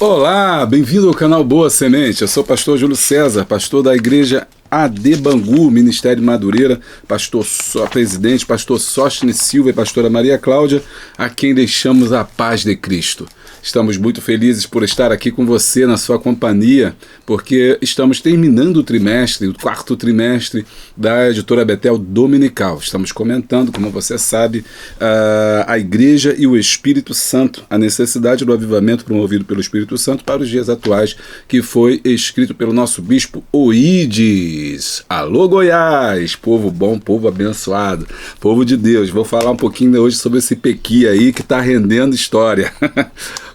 Olá, bem-vindo ao canal Boa Semente. Eu sou o pastor Júlio César, pastor da igreja AD Bangu, Ministério Madureira, presidente, pastor Sóstene Silva e pastora Maria Cláudia, a quem deixamos a paz de Cristo. Estamos muito felizes por estar aqui com você na sua companhia, porque estamos terminando o trimestre, o quarto trimestre da editora Betel Dominical. Estamos comentando, como você sabe, a Igreja e o Espírito Santo, a necessidade do avivamento promovido pelo Espírito Santo para os dias atuais, que foi escrito pelo nosso bispo Oídes. Alô Goiás, povo bom, povo abençoado, povo de Deus. Vou falar um pouquinho hoje sobre esse Pequi aí que está rendendo história.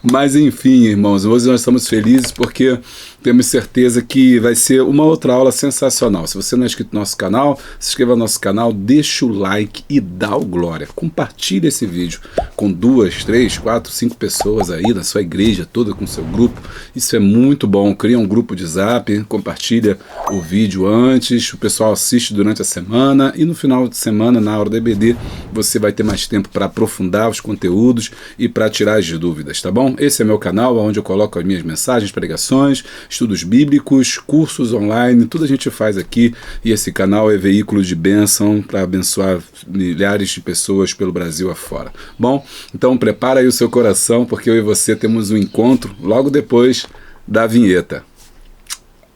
Mas enfim, irmãos, hoje nós estamos felizes porque temos certeza que vai ser uma outra aula sensacional. Se você não é inscrito no nosso canal, se inscreva no nosso canal, deixa o like e dá o glória. Compartilhe esse vídeo com 2, 3, 4, 5 pessoas aí da sua igreja toda, com seu grupo. Isso é muito bom. Cria um grupo de zap, compartilha o vídeo antes, o pessoal assiste durante a semana e no final de semana, na hora do EBD, você vai ter mais tempo para aprofundar os conteúdos e para tirar as dúvidas, tá bom? Esse é meu canal, onde eu coloco as minhas mensagens, pregações, estudos bíblicos, cursos online, tudo a gente faz aqui, e esse canal é veículo de bênção para abençoar milhares de pessoas pelo Brasil afora. Bom, então prepara aí o seu coração, porque eu e você temos um encontro logo depois da vinheta.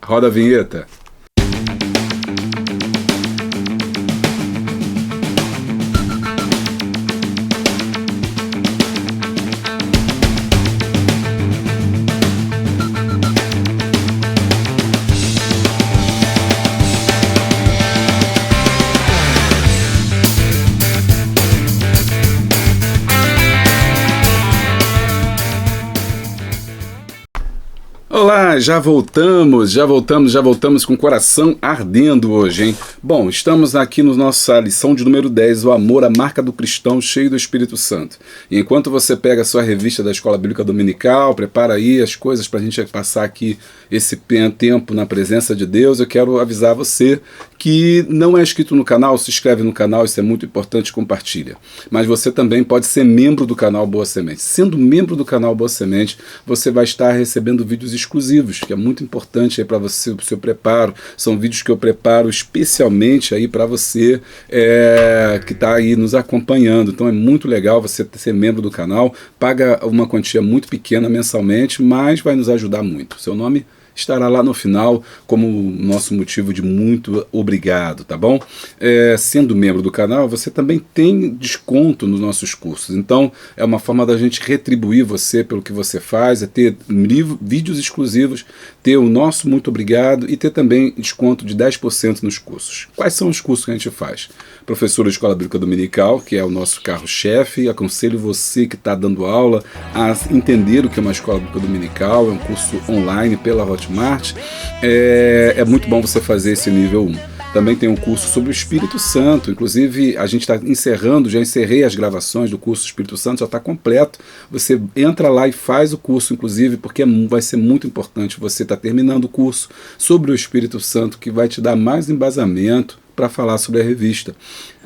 Roda a vinheta. Olá, já voltamos com o coração ardendo hoje, hein? Bom, estamos aqui na nossa lição de número 10, o amor, a marca do cristão cheio do Espírito Santo. E enquanto você pega a sua revista da Escola Bíblica Dominical, prepara aí as coisas para a gente passar aqui esse tempo na presença de Deus, eu quero avisar você que não é inscrito no canal, se inscreve no canal, isso é muito importante, compartilha. Mas você também pode ser membro do canal Boa Semente. Sendo membro do canal Boa Semente, você vai estar recebendo vídeos exclusivos, que é muito importante aí para você, para o seu preparo. São vídeos que eu preparo especialmente aí para você que está aí nos acompanhando. Então é muito legal você ser membro do canal, paga uma quantia muito pequena mensalmente, mas vai nos ajudar muito. Seu nome estará lá no final como nosso motivo de muito obrigado, tá bom? Sendo membro do canal, você também tem desconto nos nossos cursos. Então, é uma forma da gente retribuir você pelo que você faz, é ter vídeos exclusivos, ter o nosso muito obrigado e ter também desconto de 10% nos cursos. Quais são os cursos que a gente faz? Professor da Escola Bíblica Dominical, que é o nosso carro-chefe. Aconselho você que está dando aula a entender o que é uma Escola Bíblica Dominical, é um curso online pela Hotmart. É muito bom você fazer esse nível 1. Também tem um curso sobre o Espírito Santo, inclusive a gente está encerrando, já encerrei as gravações do curso Espírito Santo, já está completo. Você entra lá e faz o curso, inclusive, porque vai ser muito importante você estar terminando o curso sobre o Espírito Santo, que vai te dar mais embasamento para falar sobre a revista.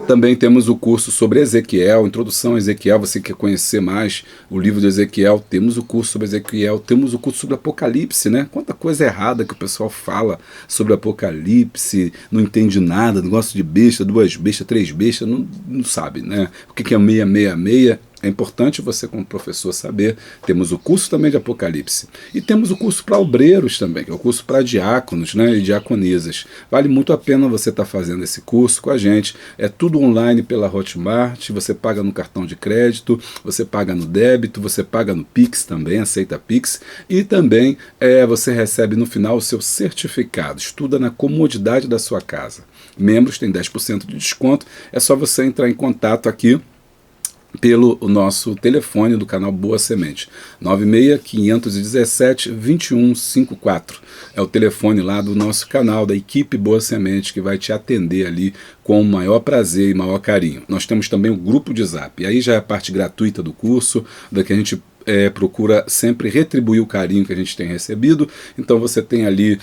Também temos o curso sobre Ezequiel, Introdução a Ezequiel. Você quer conhecer mais o livro de Ezequiel, temos o curso sobre Ezequiel, temos o curso sobre Apocalipse, né? Quanta coisa errada que o pessoal fala sobre Apocalipse, não entende nada, negócio de besta, 2 bestas, 3 bestas, não sabe, né? O que é 666? É importante você, como professor, saber. Temos o curso também de Apocalipse. E temos o curso para obreiros também, que é o curso para diáconos, né, e diaconisas. Vale muito a pena você estar fazendo esse curso com a gente. É tudo online pela Hotmart, você paga no cartão de crédito, você paga no débito, você paga no Pix também, aceita Pix. E também você recebe no final o seu certificado. Estuda na comodidade da sua casa. Membros têm 10% de desconto. É só você entrar em contato aqui pelo nosso telefone do canal Boa Semente, 96-517-2154. É o telefone lá do nosso canal, da equipe Boa Semente, que vai te atender ali com o maior prazer e maior carinho. Nós temos também o grupo de Zap, e aí já é a parte gratuita do curso, da que a gente procura sempre retribuir o carinho que a gente tem recebido. Então você tem ali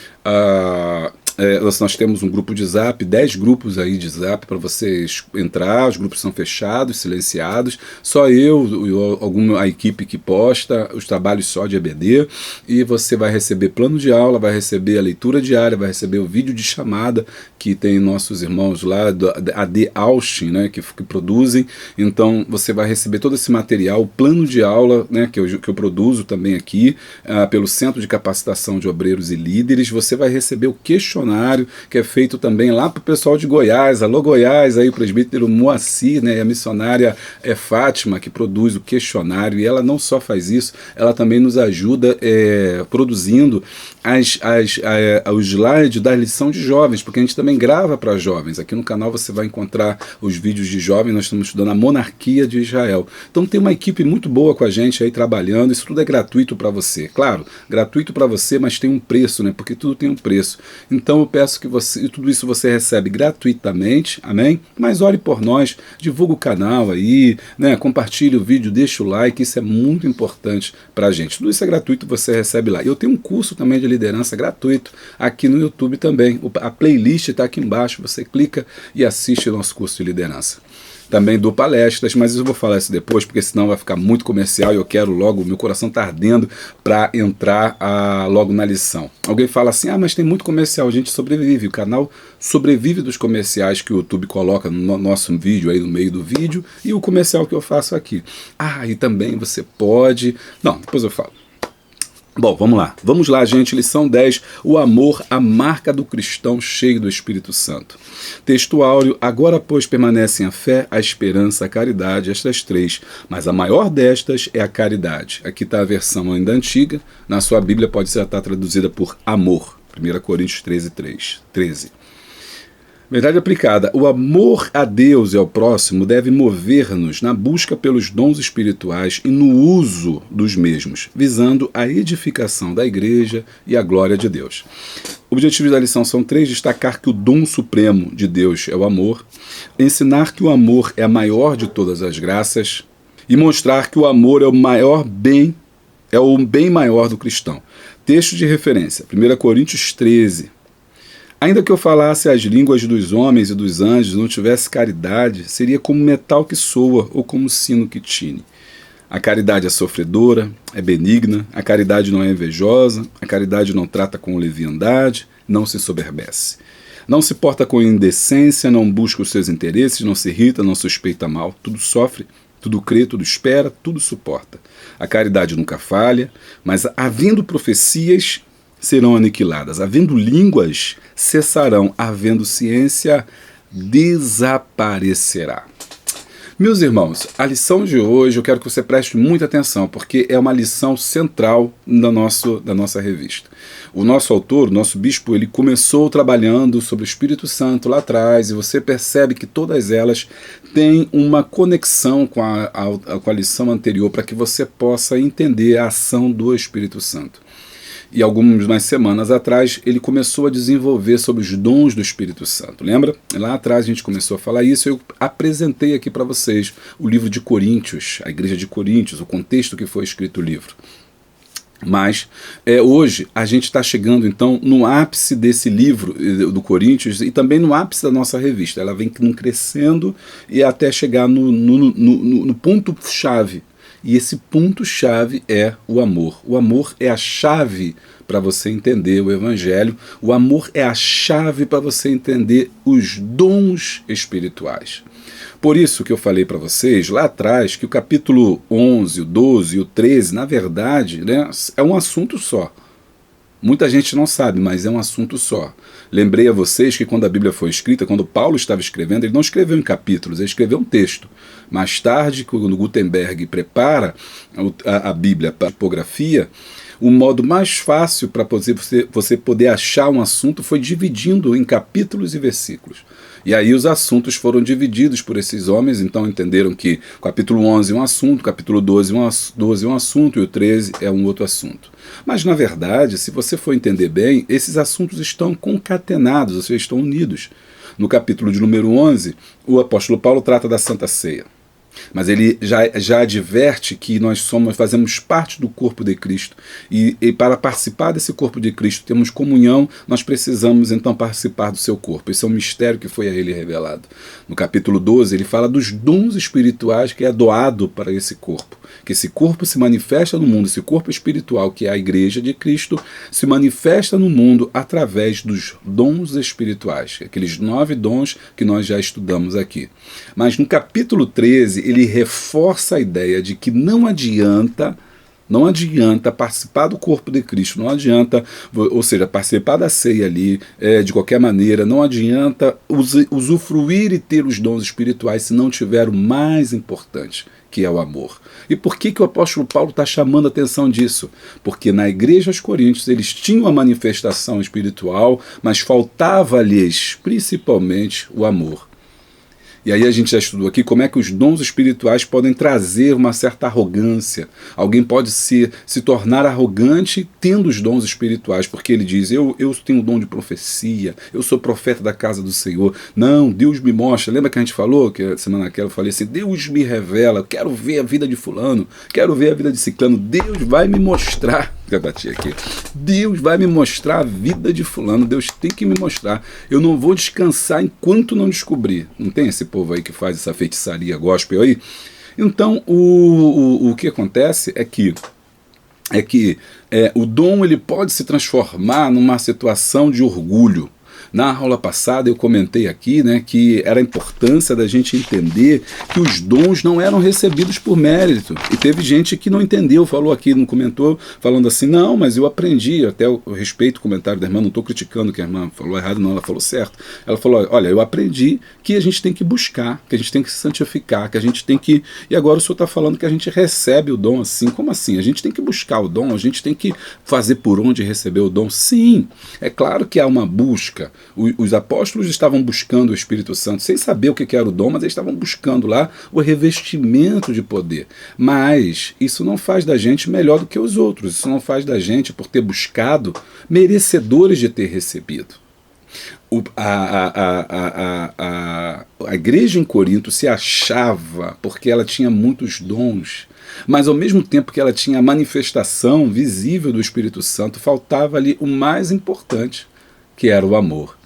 nós temos um grupo de Zap, 10 grupos aí de Zap para vocês entrar. Os grupos são fechados, silenciados. Só a equipe que posta os trabalhos só de EBD. E você vai receber plano de aula, vai receber a leitura diária, vai receber o vídeo de chamada que tem nossos irmãos lá, a AD Austin, né, que produzem. Então você vai receber todo esse material, o plano de aula, né, que eu produzo também aqui, pelo Centro de Capacitação de Obreiros e Líderes. Você vai receber o questionário, que é feito também lá para o pessoal de Goiás. Alô Goiás, aí o presbítero Moacir, né, a missionária Fátima, que produz o questionário, e ela não só faz isso, ela também nos ajuda produzindo os slides da lição de jovens, porque a gente também grava para jovens. Aqui no canal você vai encontrar os vídeos de jovens. Nós estamos estudando a monarquia de Israel. Então tem uma equipe muito boa com a gente aí trabalhando. Isso tudo é gratuito para você. Claro, gratuito para você, mas tem um preço, né? Porque tudo tem um preço. Então eu peço que tudo isso você recebe gratuitamente, amém? Mas ore por nós, divulga o canal aí, né? Compartilhe o vídeo, deixa o like, isso é muito importante para a gente. Tudo isso é gratuito, você recebe lá. Eu tenho um curso também de liderança gratuito aqui no YouTube também. A playlist está aqui embaixo, você clica e assiste o nosso curso de liderança. Também dou palestras, mas eu vou falar isso depois, porque senão vai ficar muito comercial e eu quero logo, meu coração está ardendo para entrar logo na lição. Alguém fala assim, mas tem muito comercial, a gente sobrevive, o canal sobrevive dos comerciais que o YouTube coloca no nosso vídeo, aí no meio do vídeo, e o comercial que eu faço aqui. E também você pode... Não, depois eu falo. Bom, vamos lá, gente, lição 10, o amor, a marca do cristão cheio do Espírito Santo. Texto áureo, agora pois permanecem a fé, a esperança, a caridade, estas três, mas a maior destas é a caridade. Aqui está a versão ainda antiga, na sua Bíblia pode estar traduzida por amor, 1 Coríntios 13. Verdade aplicada, o amor a Deus e ao próximo deve mover-nos na busca pelos dons espirituais e no uso dos mesmos, visando a edificação da igreja e a glória de Deus. Objetivos da lição são 3, destacar que o dom supremo de Deus é o amor, ensinar que o amor é a maior de todas as graças e mostrar que o amor é o maior bem, é o bem maior do cristão. Texto de referência, 1 Coríntios 13. Ainda que eu falasse as línguas dos homens e dos anjos, não tivesse caridade, seria como metal que soa ou como sino que tine. A caridade é sofredora, é benigna, a caridade não é invejosa, a caridade não trata com leviandade, não se soberbece. Não se porta com indecência, não busca os seus interesses, não se irrita, não suspeita mal, tudo sofre, tudo crê, tudo espera, tudo suporta. A caridade nunca falha, mas havendo profecias, serão aniquiladas. Havendo línguas, cessarão. Havendo ciência, desaparecerá. Meus irmãos, a lição de hoje eu quero que você preste muita atenção, porque é uma lição central da nossa revista. O nosso autor, o nosso bispo, ele começou trabalhando sobre o Espírito Santo lá atrás, e você percebe que todas elas têm uma conexão com a lição anterior, para que você possa entender a ação do Espírito Santo. E algumas semanas atrás ele começou a desenvolver sobre os dons do Espírito Santo. Lembra? Lá atrás a gente começou a falar isso. Eu apresentei aqui para vocês o livro de Coríntios, a igreja de Coríntios, o contexto que foi escrito o livro. Mas hoje a gente está chegando então no ápice desse livro do Coríntios e também no ápice da nossa revista. Ela vem crescendo e até chegar no ponto-chave. E esse ponto-chave é o amor. O amor é a chave para você entender o Evangelho. O amor é a chave para você entender os dons espirituais. Por isso que eu falei para vocês lá atrás que o capítulo 11, o 12 e o 13, na verdade, né, é um assunto só. Muita gente não sabe, mas é um assunto só. Lembrei a vocês que quando a Bíblia foi escrita, quando Paulo estava escrevendo, ele não escreveu em capítulos, ele escreveu um texto. Mais tarde, quando Gutenberg prepara a Bíblia para a tipografia, o modo mais fácil para você poder achar um assunto foi dividindo em capítulos e versículos. E aí os assuntos foram divididos por esses homens, então entenderam que o capítulo 11 é um assunto, o capítulo 12 é um assunto e o 13 é um outro assunto. Mas na verdade, se você for entender bem, esses assuntos estão concatenados, ou seja, estão unidos. No capítulo de número 11, o apóstolo Paulo trata da Santa Ceia. Mas ele já adverte que nós fazemos parte do corpo de Cristo. E para participar desse corpo de Cristo, temos comunhão, nós precisamos então participar do seu corpo. Esse é um mistério que foi a ele revelado. No capítulo 12, ele fala dos dons espirituais que é doado para esse corpo. Que esse corpo se manifesta no mundo, esse corpo espiritual, que é a igreja de Cristo, se manifesta no mundo através dos dons espirituais. Aqueles 9 dons que nós já estudamos aqui. Mas no capítulo 13, ele reforça a ideia de que não adianta participar do corpo de Cristo, não adianta, ou seja, participar da ceia ali de qualquer maneira, não adianta usufruir e ter os dons espirituais se não tiver o mais importante, que é o amor. E por que o apóstolo Paulo está chamando a atenção disso? Porque na igreja aos Coríntios eles tinham a manifestação espiritual, mas faltava-lhes principalmente o amor. E aí a gente já estudou aqui como é que os dons espirituais podem trazer uma certa arrogância. Alguém pode se tornar arrogante tendo os dons espirituais, porque ele diz, eu tenho o dom de profecia, eu sou profeta da casa do Senhor. Não, Deus me mostra. Lembra que a gente falou, que a semana naquela eu falei assim, Deus me revela, eu quero ver a vida de fulano, quero ver a vida de ciclano, Deus vai me mostrar. Eu bati aqui. Deus vai me mostrar a vida de fulano, Deus tem que me mostrar. Eu não vou descansar enquanto não descobrir. Não tem esse povo aí que faz essa feitiçaria gospel aí? Então, o que acontece é que o dom ele pode se transformar numa situação de orgulho. Na aula passada eu comentei aqui, né, que era a importância da gente entender que os dons não eram recebidos por mérito. E teve gente que não entendeu, falou aqui, não comentou, falando assim, não, mas eu aprendi, até eu respeito o comentário da irmã, não estou criticando que a irmã falou errado, não, ela falou certo. Ela falou, olha, eu aprendi que a gente tem que buscar, que a gente tem que se santificar, que a gente tem que... E agora o senhor está falando que a gente recebe o dom assim. Como assim? A gente tem que buscar o dom, a gente tem que fazer por onde receber o dom. Sim, é claro que há uma busca. Os apóstolos estavam buscando o Espírito Santo, sem saber o que era o dom, mas eles estavam buscando lá o revestimento de poder. Mas isso não faz da gente melhor do que os outros, isso não faz da gente, por ter buscado, merecedores de ter recebido. A igreja em Corinto se achava porque ela tinha muitos dons, mas ao mesmo tempo que ela tinha a manifestação visível do Espírito Santo, faltava ali o mais importante, que era o amor.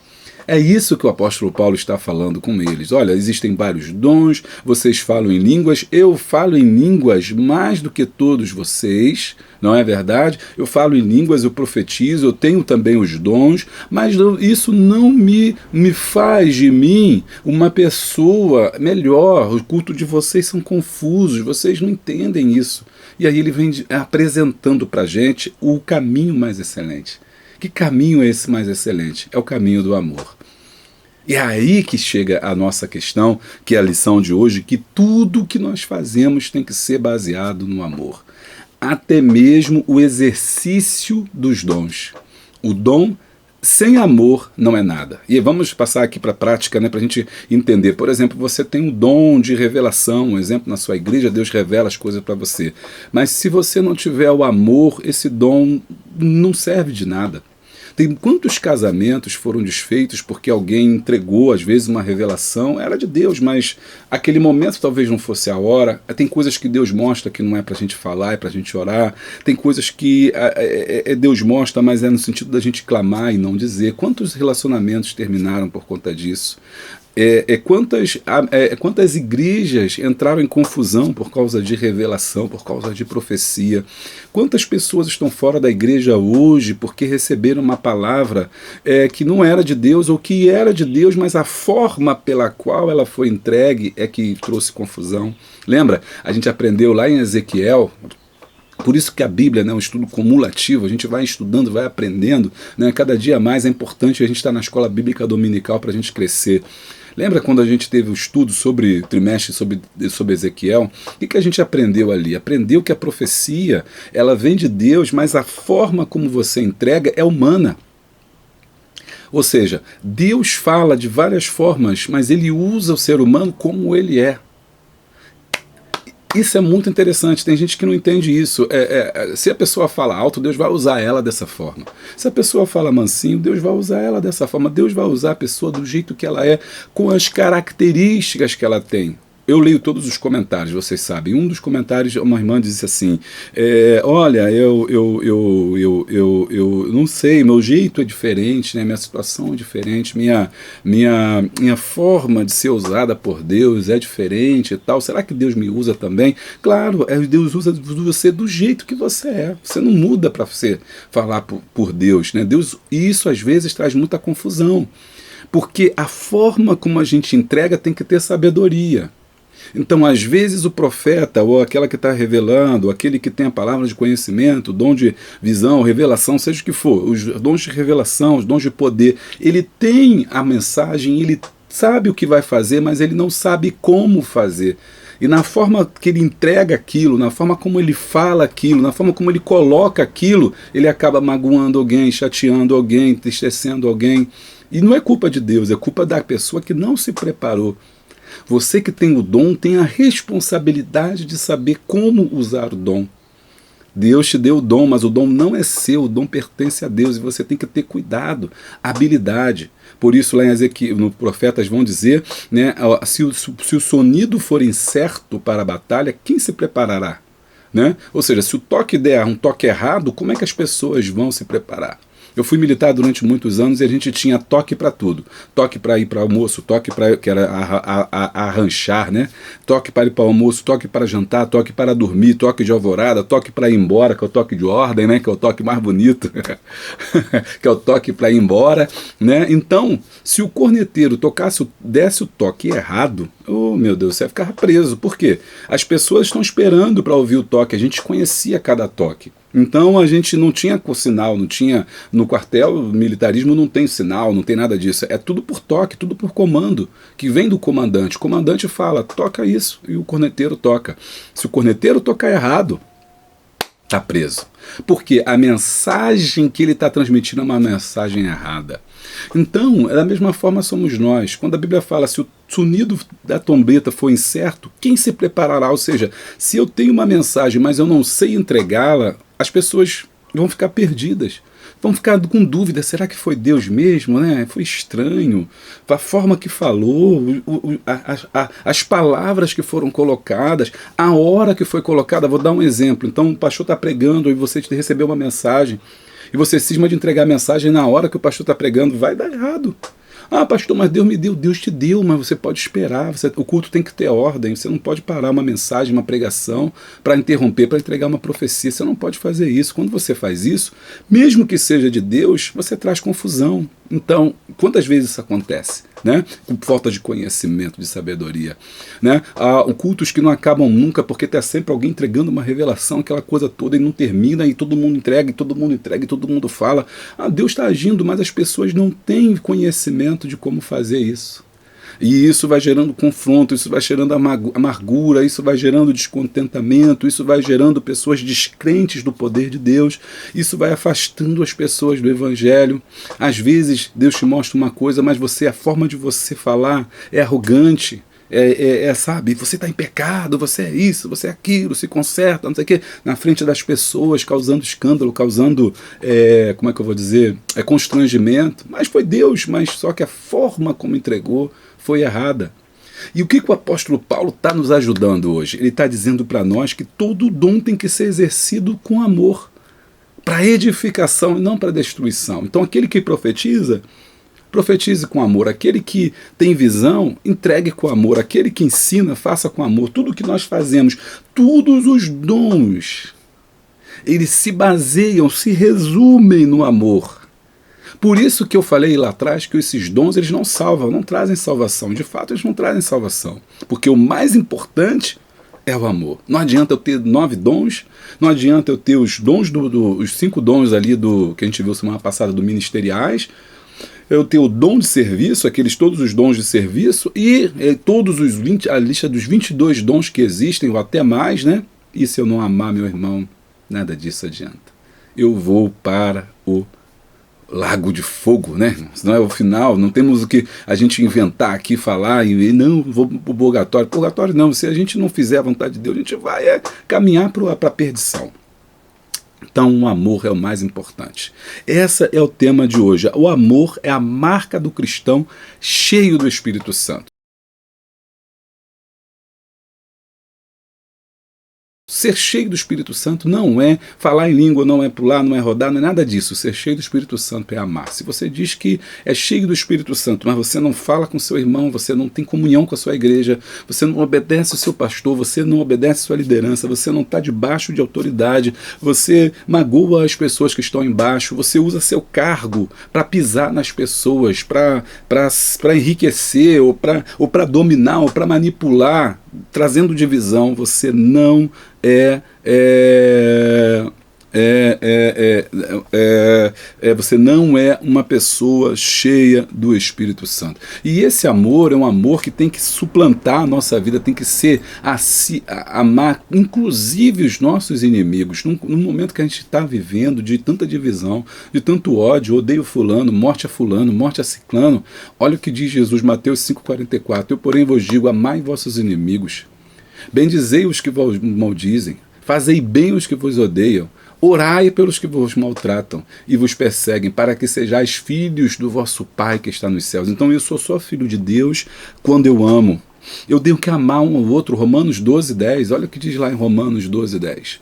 É isso que o apóstolo Paulo está falando com eles. Olha, existem vários dons, vocês falam em línguas, eu falo em línguas mais do que todos vocês, não é verdade? Eu falo em línguas, eu profetizo, eu tenho também os dons, mas isso não me faz de mim uma pessoa melhor. O culto de vocês são confusos, vocês não entendem isso. E aí ele vem apresentando para a gente o caminho mais excelente. Que caminho é esse mais excelente? É o caminho do amor. E é aí que chega a nossa questão, que é a lição de hoje, que tudo que nós fazemos tem que ser baseado no amor. Até mesmo o exercício dos dons. O dom sem amor não é nada. E vamos passar aqui para a prática, né, para a gente entender. Por exemplo, você tem um dom de revelação, um exemplo na sua igreja, Deus revela as coisas para você. Mas se você não tiver o amor, esse dom não serve de nada. Tem quantos casamentos foram desfeitos porque alguém entregou, às vezes, uma revelação, era de Deus, mas aquele momento talvez não fosse a hora. Tem coisas que Deus mostra que não é para a gente falar, é para a gente orar. Tem coisas que Deus mostra, mas é no sentido da gente clamar e não dizer. Quantos relacionamentos terminaram por conta disso? Quantas igrejas entraram em confusão por causa de revelação, por causa de profecia? Quantas pessoas estão fora da igreja hoje porque receberam uma palavra que não era de Deus, ou que era de Deus, mas a forma pela qual ela foi entregue é que trouxe confusão? Lembra? A gente aprendeu lá em Ezequiel. Por isso que a Bíblia, né, é um estudo cumulativo, a gente vai estudando, vai aprendendo, né, cada dia mais é importante a gente estar na escola bíblica dominical para a gente crescer. Lembra quando a gente teve o estudo sobre trimestre, sobre Ezequiel? O que a gente aprendeu ali? Aprendeu que a profecia, ela vem de Deus, mas a forma como você entrega é humana. Ou seja, Deus fala de várias formas, mas ele usa o ser humano como ele é. Isso é muito interessante, tem gente que não entende isso. Se a pessoa fala alto, Deus vai usar ela dessa forma. Se a pessoa fala mansinho, Deus vai usar ela dessa forma. Deus vai usar a pessoa do jeito que ela é, com as características que ela tem. eu leio todos os comentários, vocês sabem. Um dos comentários, uma irmã disse assim: olha, eu não sei, meu jeito é diferente, né? Minha situação é diferente, minha forma de ser usada por Deus é diferente e tal. Será que Deus me usa também? Claro, Deus usa você do jeito que você é. Você não muda para você falar por Deus, né? Deus, e isso às vezes traz muita confusão, porque a forma como a gente entrega tem que ter sabedoria. Então, às vezes, o profeta, ou aquela que está revelando, ou aquele que tem a palavra de conhecimento, dom de visão, revelação, seja o que for, os dons de revelação, os dons de poder, ele tem a mensagem, ele sabe o que vai fazer, mas ele não sabe como fazer. E na forma que ele entrega aquilo, na forma como ele fala aquilo, na forma como ele coloca aquilo, ele acaba magoando alguém, chateando alguém, entristecendo alguém. E não é culpa de Deus, é culpa da pessoa que não se preparou. Você que tem o dom tem a responsabilidade de saber como usar o dom. Deus te deu o dom, mas o dom não é seu, o dom pertence a Deus e você tem que ter cuidado, habilidade. Por isso, lá em Ezequiel, no Profetas vão dizer, né, se o sonido for incerto para a batalha, quem se preparará? Né? Ou seja, se o toque der um toque errado, como é que as pessoas vão se preparar? Eu fui militar durante muitos anos e a gente tinha toque para tudo. Toque para ir para almoço, toque para que era arranchar, né? Toque para ir para almoço, toque para jantar, toque para dormir, toque de alvorada, toque para ir embora, que é o toque de ordem, né? Que é o toque mais bonito, que é o toque para ir embora, né? Então, se o corneteiro desse o toque errado, oh meu Deus, você ia ficar preso. Por quê? As pessoas estão esperando para ouvir o toque. A gente conhecia cada toque. Então a gente não tinha sinal, não tinha. No quartel, o militarismo não tem sinal, não tem nada disso. É tudo por toque, tudo por comando, que vem do comandante. O comandante fala, toca isso, e o corneteiro toca. Se o corneteiro tocar errado, está preso. Porque a mensagem que ele está transmitindo é uma mensagem errada. Então, da mesma forma somos nós. Quando a Bíblia fala, se o sonido da trombeta for incerto, quem se preparará? Ou seja, se eu tenho uma mensagem, mas eu não sei entregá-la, as pessoas vão ficar perdidas. Vão ficar com dúvida, será que foi Deus mesmo? Né? Foi estranho. A forma que falou, as palavras que foram colocadas, a hora que foi colocada. Vou dar um exemplo. Então o pastor está pregando e você recebeu uma mensagem e você cisma de entregar a mensagem na hora que o pastor está pregando, vai dar errado. Ah, pastor, mas Deus me deu, Deus te deu, mas você pode esperar, o culto tem que ter ordem, você não pode parar uma mensagem, uma pregação para interromper, para entregar uma profecia, você não pode fazer isso. Quando você faz isso, mesmo que seja de Deus, você traz confusão. Então, quantas vezes isso acontece? Né? Com falta de conhecimento, de sabedoria. Né? Há cultos que não acabam nunca, porque está sempre alguém entregando uma revelação, aquela coisa toda, e não termina, e todo mundo entrega, e todo mundo entrega, e todo mundo fala. Ah, Deus está agindo, mas as pessoas não têm conhecimento de como fazer isso. E isso vai gerando confronto, isso vai gerando amargura, isso vai gerando descontentamento, isso vai gerando pessoas descrentes do poder de Deus, isso vai afastando as pessoas do Evangelho. Às vezes Deus te mostra uma coisa, mas a forma de você falar é arrogante. Sabe, você está em pecado, você é isso, você é aquilo, se conserta, não sei o quê, na frente das pessoas, causando escândalo, causando, como é que eu vou dizer, constrangimento. Mas foi Deus, mas só que a forma como entregou foi errada. E o que o apóstolo Paulo está nos ajudando hoje? Ele está dizendo para nós que todo dom tem que ser exercido com amor, para edificação e não para destruição. Então aquele que profetize com amor. Aquele que tem visão, entregue com amor. Aquele que ensina, faça com amor. Tudo que nós fazemos, todos os dons, eles se baseiam, se resumem no amor. Por isso que eu falei lá atrás que esses dons eles não salvam, não trazem salvação. De fato, eles não trazem salvação. Porque o mais importante é o amor. Não adianta eu ter 9 dons, não adianta eu ter os dons, os 5 dons ali que a gente viu semana passada do ministeriais, eu tenho o dom de serviço, todos os dons de serviço, e todos os 20, a lista dos 22 dons que existem, ou até mais, né? E se eu não amar meu irmão, nada disso adianta. Eu vou para o lago de fogo, né? Senão é o final, não temos o que a gente inventar aqui, falar, e não, vou para o purgatório. Purgatório não, se a gente não fizer a vontade de Deus, a gente vai caminhar para a perdição. Então o amor é o mais importante. Esse é o tema de hoje. O amor é a marca do cristão cheio do Espírito Santo. Ser cheio do Espírito Santo não é falar em língua, não é pular, não é rodar, não é nada disso. Ser cheio do Espírito Santo é amar. Se você diz que é cheio do Espírito Santo, mas você não fala com seu irmão, você não tem comunhão com a sua igreja, você não obedece o seu pastor, você não obedece a sua liderança, você não está debaixo de autoridade, você magoa as pessoas que estão embaixo, você usa seu cargo para pisar nas pessoas, para enriquecer, ou para dominar, ou para manipular, trazendo divisão, você não você não é uma pessoa cheia do Espírito Santo. E esse amor é um amor que tem que suplantar a nossa vida, tem que ser amar inclusive os nossos inimigos. Num momento que a gente está vivendo de tanta divisão, de tanto ódio, odeio fulano, morte a ciclano, olha o que diz Jesus, Mateus 5,44, eu porém vos digo, amai vossos inimigos, bendizei os que vos maldizem, fazei bem os que vos odeiam, orai pelos que vos maltratam e vos perseguem, para que sejais filhos do vosso Pai que está nos céus. Então eu sou só filho de Deus quando eu amo. Eu tenho que amar um ao outro. Romanos 12:10, olha o que diz lá em Romanos 12:10.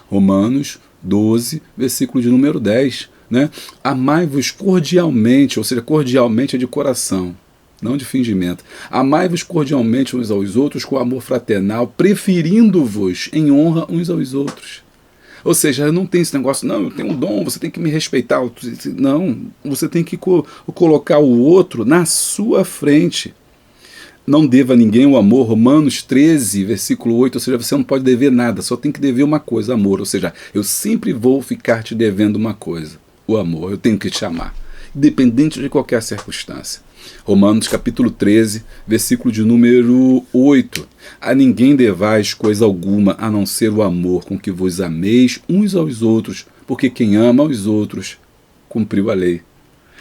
Romanos 12, versículo de número 10. Né? Amai-vos cordialmente, ou seja, cordialmente é de coração, não de fingimento. Amai-vos cordialmente uns aos outros com amor fraternal, preferindo-vos em honra uns aos outros. Ou seja, não tem esse negócio, não, eu tenho um dom, você tem que me respeitar. Não, você tem que colocar o outro na sua frente. Não deva a ninguém o amor, Romanos 13, versículo 8, ou seja, você não pode dever nada, só tem que dever uma coisa, amor. Ou seja, eu sempre vou ficar te devendo uma coisa, o amor, eu tenho que te amar, independente de qualquer circunstância. Romanos capítulo 13, versículo de número 8. A ninguém devais coisa alguma, a não ser o amor com que vos ameis uns aos outros, porque quem ama aos outros cumpriu a lei.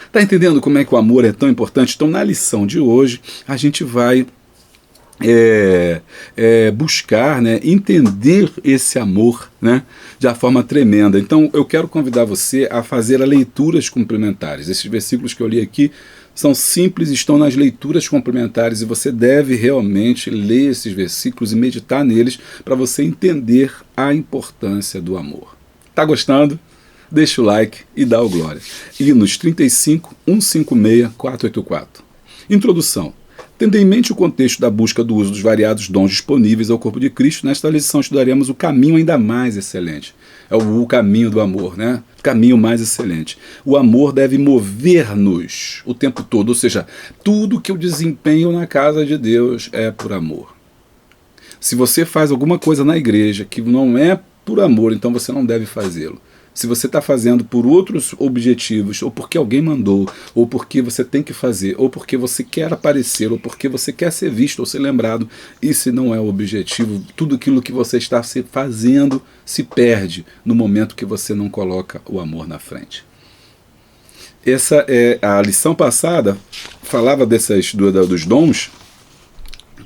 Está entendendo como é que o amor é tão importante? Então, na lição de hoje, a gente vai buscar, né, entender esse amor, né, de uma forma tremenda. Então, eu quero convidar você a fazer leituras complementares. Esses versículos que eu li aqui são simples, estão nas leituras complementares e você deve realmente ler esses versículos e meditar neles para você entender a importância do amor. Tá gostando? Deixa o like e dá o glória. Hinos 35, 156, 484. Introdução. Tendo em mente o contexto da busca do uso dos variados dons disponíveis ao corpo de Cristo, nesta lição estudaremos o caminho ainda mais excelente. É o caminho do amor, né? O caminho mais excelente. O amor deve mover-nos o tempo todo, ou seja, tudo que eu desempenho na casa de Deus é por amor. Se você faz alguma coisa na igreja que não é por amor, então você não deve fazê-lo. Se você está fazendo por outros objetivos, ou porque alguém mandou, ou porque você tem que fazer, ou porque você quer aparecer, ou porque você quer ser visto ou ser lembrado, esse não é o objetivo. Tudo aquilo que você está fazendo se perde no momento que você não coloca o amor na frente. Essa é a lição passada, falava dos dons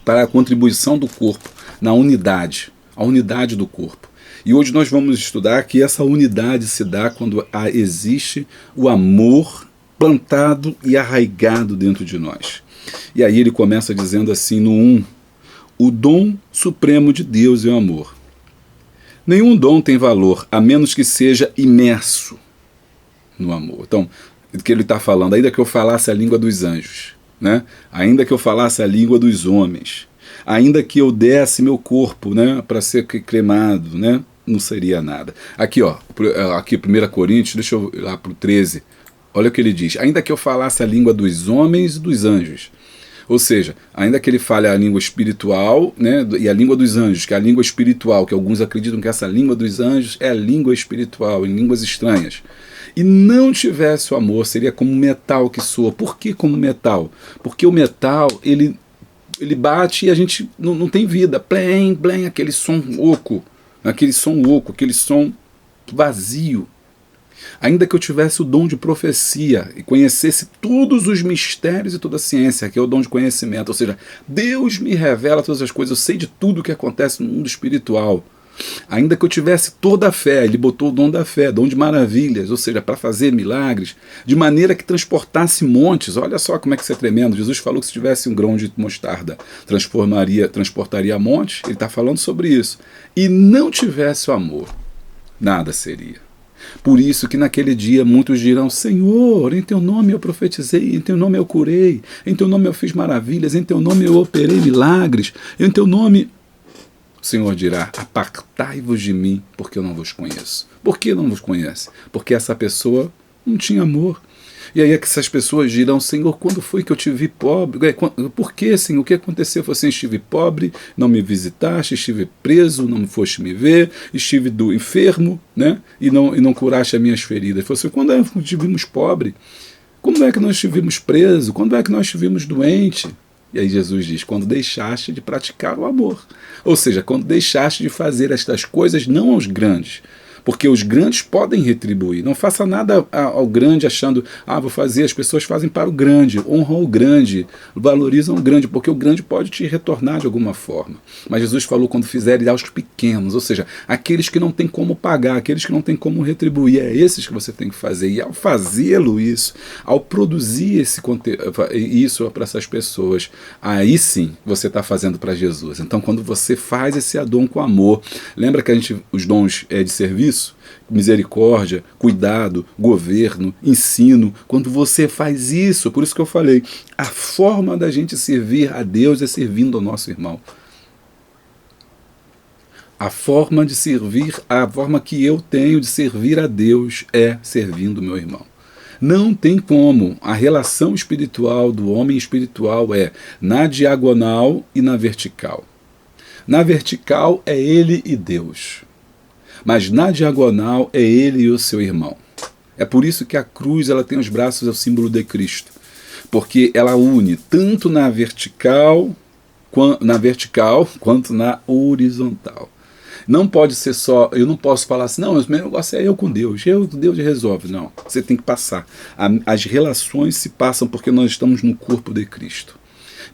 para a contribuição do corpo na unidade, a unidade do corpo. E hoje nós vamos estudar que essa unidade se dá quando existe o amor plantado e arraigado dentro de nós. E aí ele começa dizendo assim no 1, o dom supremo de Deus é o amor. Nenhum dom tem valor, a menos que seja imerso no amor. Então, o que ele está falando, ainda que eu falasse a língua dos anjos, né? Ainda que eu falasse a língua dos homens, ainda que eu desse meu corpo, né, para ser cremado, né, não seria nada. Aqui, ó, aqui 1 Coríntios, deixa eu ir lá para o 13, olha o que ele diz, ainda que eu falasse a língua dos homens e dos anjos, ou seja, ainda que ele fale a língua espiritual, né, e a língua dos anjos, que é a língua espiritual, que alguns acreditam que essa língua dos anjos é a língua espiritual, em línguas estranhas, e não tivesse o amor, seria como metal que soa. Por que como metal? Porque o metal, ele bate e a gente não tem vida, blém, blém, aquele som oco, aquele som vazio. Ainda que eu tivesse o dom de profecia e conhecesse todos os mistérios e toda a ciência, que é o dom de conhecimento, ou seja, Deus me revela todas as coisas, eu sei de tudo o que acontece no mundo espiritual, Ainda que eu tivesse toda a fé, ele botou o dom da fé, dom de maravilhas, ou seja, para fazer milagres, de maneira que transportasse montes. Olha só como é que isso é tremendo. Jesus falou que se tivesse um grão de mostarda, transportaria montes. Ele está falando sobre isso. E não tivesse o amor, nada seria. Por isso que naquele dia muitos dirão: Senhor, em teu nome eu profetizei, em teu nome eu curei, em teu nome eu fiz maravilhas, em teu nome eu operei milagres, em teu nome... O Senhor dirá: apartai-vos de mim, porque eu não vos conheço. Por que não vos conhece? Porque essa pessoa não tinha amor. E aí é que essas pessoas dirão: Senhor, quando foi que eu te vi pobre? Por que, Senhor? O que aconteceu? Foi assim: estive pobre, não me visitaste, estive preso, não foste me ver, estive enfermo, né? e não curaste as minhas feridas. Foi assim: quando é que estivemos pobre? Quando é que nós estivemos presos? Quando é que nós estivemos doentes? E aí Jesus diz: quando deixaste de praticar o amor. Ou seja, quando deixaste de fazer estas coisas não aos grandes, porque os grandes podem retribuir. Não faça nada ao grande achando: vou fazer, as pessoas fazem para o grande, honram o grande, valorizam o grande, porque o grande pode te retornar de alguma forma. Mas Jesus falou: quando fizerem aos pequenos, ou seja, aqueles que não têm como pagar, aqueles que não têm como retribuir, é esses que você tem que fazer. E ao fazê-lo isso, ao produzir isso para essas pessoas, aí sim você está fazendo para Jesus. Então, quando você faz esse dom com amor, lembra que os dons de serviço, misericórdia, cuidado, governo, ensino, quando você faz isso, por isso que eu falei, a forma da gente servir a Deus é servindo ao nosso irmão. A forma de servir, a forma que eu tenho de servir a Deus é servindo o meu irmão. Não tem como. A relação espiritual do homem espiritual é na diagonal e na vertical. Na vertical é ele e Deus. Mas na diagonal é ele e o seu irmão. É por isso que a cruz ela tem os braços, é o símbolo de Cristo. Porque ela une tanto na vertical quanto na horizontal. Não pode ser só, eu não posso falar assim: não, o meu negócio é eu com Deus, Deus resolve. Não, você tem que passar. As relações se passam porque nós estamos no corpo de Cristo.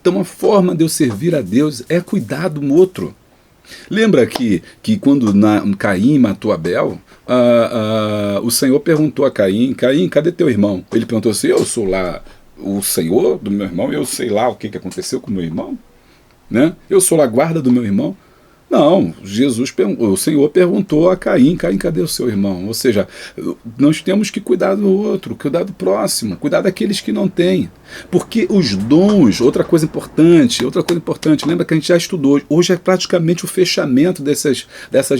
Então a forma de eu servir a Deus é cuidar do outro. Lembra que quando Caim matou Abel, o Senhor perguntou a Caim: Caim, cadê teu irmão? Ele perguntou assim: eu sou lá o Senhor do meu irmão, eu sei lá o que aconteceu com o meu irmão, né? Eu sou lá a guarda do meu irmão. Não, o Senhor perguntou a Caim: Caim, cadê o seu irmão? Ou seja, nós temos que cuidar do outro, cuidar do próximo, cuidar daqueles que não têm. Porque os dons, outra coisa importante, lembra que a gente já estudou, hoje é praticamente o fechamento dessas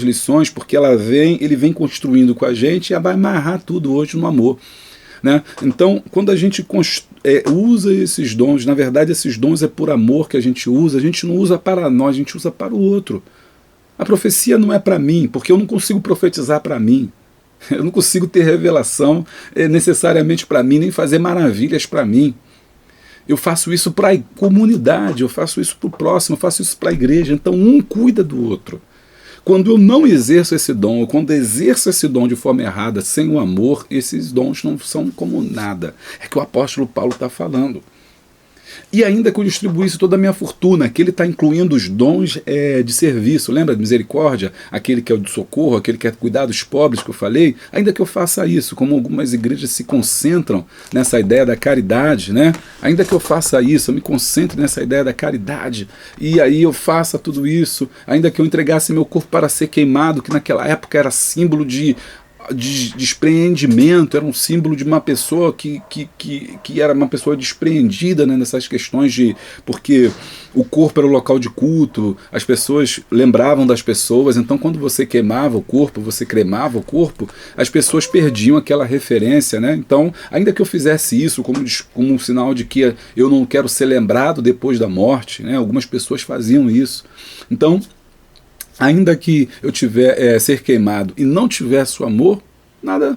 lições, porque ele vem construindo com a gente e vai amarrar tudo hoje no amor. Né? Então, quando a gente usa esses dons, na verdade esses dons é por amor que a gente não usa para nós, a gente usa para o outro. A profecia não é para mim, porque eu não consigo profetizar para mim. Eu não consigo ter revelação necessariamente para mim, nem fazer maravilhas para mim. Eu faço isso para a comunidade, eu faço isso para o próximo, eu faço isso para a igreja. Então um cuida do outro. Quando eu não exerço esse dom, ou quando exerço esse dom de forma errada, sem o amor, esses dons não são como nada. É que o apóstolo Paulo está falando. E ainda que eu distribuísse toda a minha fortuna, que ele está incluindo os dons de serviço, lembra de misericórdia? Aquele que é o de socorro, aquele que é cuidar dos pobres que eu falei, ainda que eu faça isso, como algumas igrejas se concentram nessa ideia da caridade, né? Ainda que eu faça isso, eu me concentre nessa ideia da caridade, e aí eu faça tudo isso, ainda que eu entregasse meu corpo para ser queimado, que naquela época era símbolo de despreendimento, era um símbolo de uma pessoa que era uma pessoa despreendida, né, nessas questões porque o corpo era o local de culto, as pessoas lembravam das pessoas, então quando você queimava o corpo, você cremava o corpo, as pessoas perdiam aquela referência, né? Então, ainda que eu fizesse isso como um sinal de que eu não quero ser lembrado depois da morte, né? Algumas pessoas faziam isso. Então, ainda que eu ser queimado e não tivesse o amor, nada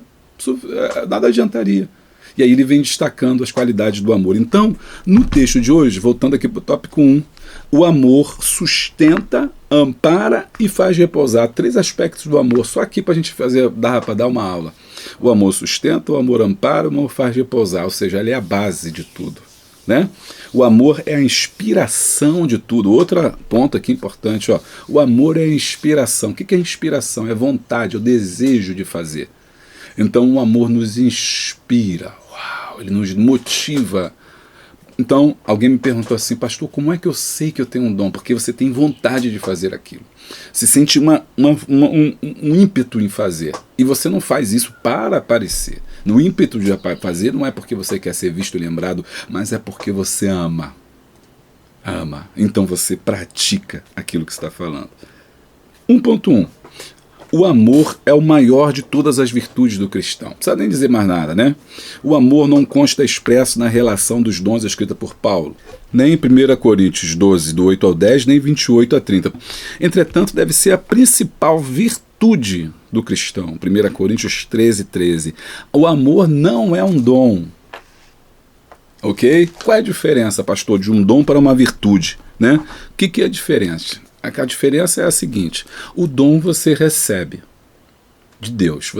adiantaria. E aí ele vem destacando as qualidades do amor. Então, no texto de hoje, voltando aqui para o tópico 1, o amor sustenta, ampara e faz repousar. 3 aspectos do amor, só aqui para a gente dar uma aula. O amor sustenta, o amor ampara, o amor faz repousar, ou seja, ele é a base de tudo. né? O amor é a inspiração de tudo. Outro ponto aqui importante, ó. O amor é a inspiração. O que é inspiração? É vontade, é o desejo de fazer. Então o amor nos inspira. Uau, ele nos motiva. Então, alguém me perguntou assim, pastor, como é que eu sei que eu tenho um dom? Porque você tem vontade de fazer aquilo. Você sente um ímpeto em fazer. E você não faz isso para aparecer. No ímpeto de fazer não é porque você quer ser visto e lembrado, mas é porque você ama. Ama. Então você pratica aquilo que está falando. 1.1. O amor é o maior de todas as virtudes do cristão. Não precisa nem dizer mais nada, né? O amor não consta expresso na relação dos dons escrita por Paulo, nem em 1 Coríntios 12, do 8 ao 10, nem 28 a 30. Entretanto, deve ser a principal virtude do cristão. 1 Coríntios 13, 13. O amor não é um dom. Ok? Qual é a diferença, pastor, de um dom para uma virtude? Né? O que é a diferença? A diferença é a seguinte: o dom você recebe de Deus.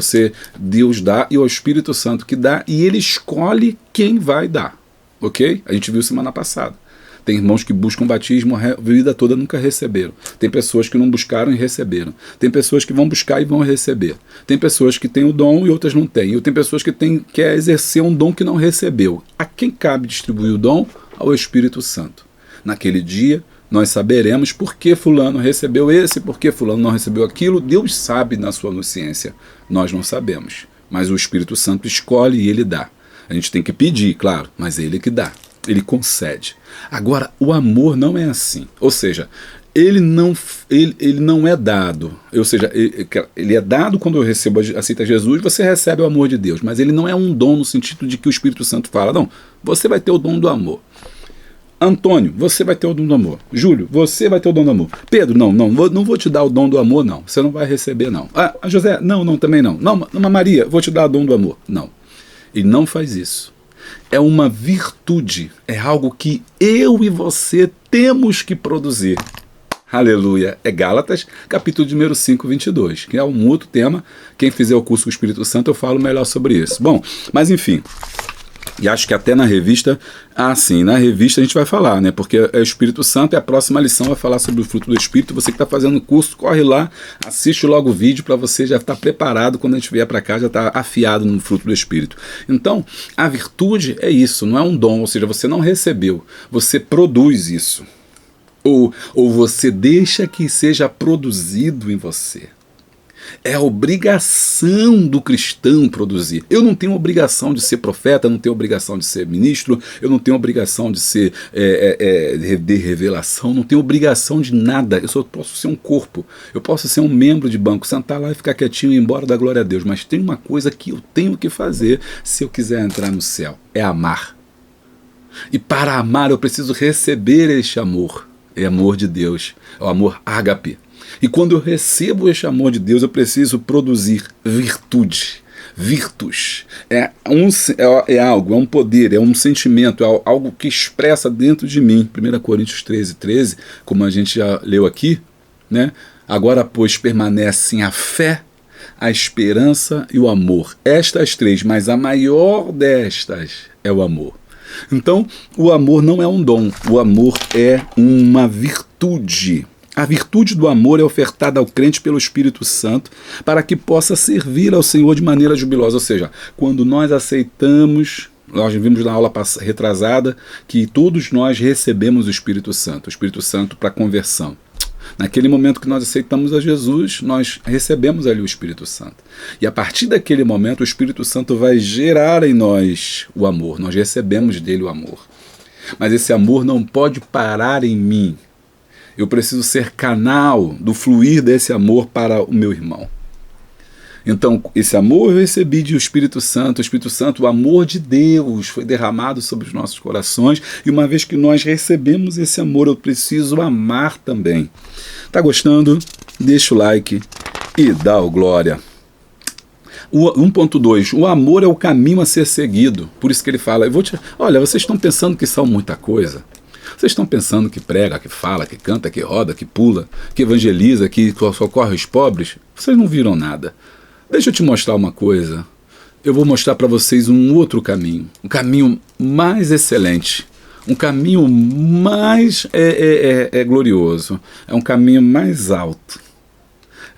Deus dá e é o Espírito Santo que dá e ele escolhe quem vai dar. Ok? A gente viu semana passada. Tem irmãos que buscam batismo a vida toda nunca receberam. Tem pessoas que não buscaram e receberam. Tem pessoas que vão buscar e vão receber. Tem pessoas que têm o dom e outras não têm. E tem pessoas que quer exercer um dom que não recebeu. A quem cabe distribuir o dom? Ao Espírito Santo. Naquele dia, nós saberemos por que fulano recebeu esse, por que fulano não recebeu aquilo. Deus sabe na sua onisciência. Nós não sabemos. Mas o Espírito Santo escolhe e ele dá. A gente tem que pedir, claro, mas é ele que dá. Ele concede. Agora, o amor não é assim. Ou seja, ele não é dado. Ou seja, ele é dado quando eu aceita Jesus, você recebe o amor de Deus. Mas ele não é um dom no sentido de que o Espírito Santo fala. Não, você vai ter o dom do amor. Antônio, você vai ter o dom do amor. Júlio, você vai ter o dom do amor. Pedro, não vou te dar o dom do amor, não. Você não vai receber, não. José, também não. Não, Maria, vou te dar o dom do amor. Não. Ele não faz isso. É uma virtude. É algo que eu e você temos que produzir. Aleluia. É Gálatas, capítulo número 5, 22. Que é um outro tema. Quem fizer o curso com o Espírito Santo, eu falo melhor sobre isso. Bom, mas enfim... E acho que até na revista, na revista a gente vai falar, né? Porque é o Espírito Santo e a próxima lição vai falar sobre o fruto do Espírito. Você que está fazendo o curso, corre lá, assiste logo o vídeo para você já estar preparado quando a gente vier para cá, já estar afiado no fruto do Espírito. Então, a virtude é isso, não é um dom, ou seja, você não recebeu, você produz isso. Ou você deixa que seja produzido em você. É a obrigação do cristão produzir. Eu não tenho obrigação de ser profeta, eu não tenho obrigação de ser ministro, eu não tenho obrigação de ser de revelação, não tenho obrigação de nada. Eu só posso ser um corpo, eu posso ser um membro de banco, sentar lá e ficar quietinho e ir embora da glória a Deus. Mas tem uma coisa que eu tenho que fazer se eu quiser entrar no céu, é amar. E para amar eu preciso receber este amor. É amor de Deus, é o amor ágape. E quando eu recebo este amor de Deus, eu preciso produzir virtude, virtus. É algo, é um poder, é um sentimento, é algo que expressa dentro de mim. 1 Coríntios 13, 13, como a gente já leu aqui, né? Agora, pois, permanecem a fé, a esperança e o amor. Estas três, mas a maior destas é o amor. Então, o amor não é um dom, o amor é uma virtude. A virtude do amor é ofertada ao crente pelo Espírito Santo para que possa servir ao Senhor de maneira jubilosa. Ou seja, quando nós aceitamos, nós vimos na aula retrasada que todos nós recebemos o Espírito Santo para conversão. Naquele momento que nós aceitamos a Jesus, nós recebemos ali o Espírito Santo. E a partir daquele momento, o Espírito Santo vai gerar em nós o amor. Nós recebemos dele o amor. Mas esse amor não pode parar em mim. Eu preciso ser canal do fluir desse amor para o meu irmão. Então, esse amor eu recebi do Espírito Santo. O Espírito Santo, o amor de Deus foi derramado sobre os nossos corações. E uma vez que nós recebemos esse amor, eu preciso amar também. Tá gostando? Deixa o like e dá o glória. 1.2, o amor é o caminho a ser seguido. Por isso que ele fala, olha, vocês estão pensando que são muita coisa? Vocês estão pensando que prega, que fala, que canta, que roda, que pula, que evangeliza, que socorre os pobres? Vocês não viram nada. Deixa eu te mostrar uma coisa. Eu vou mostrar para vocês um outro caminho. Um caminho mais excelente. Um caminho mais glorioso, é um caminho mais alto.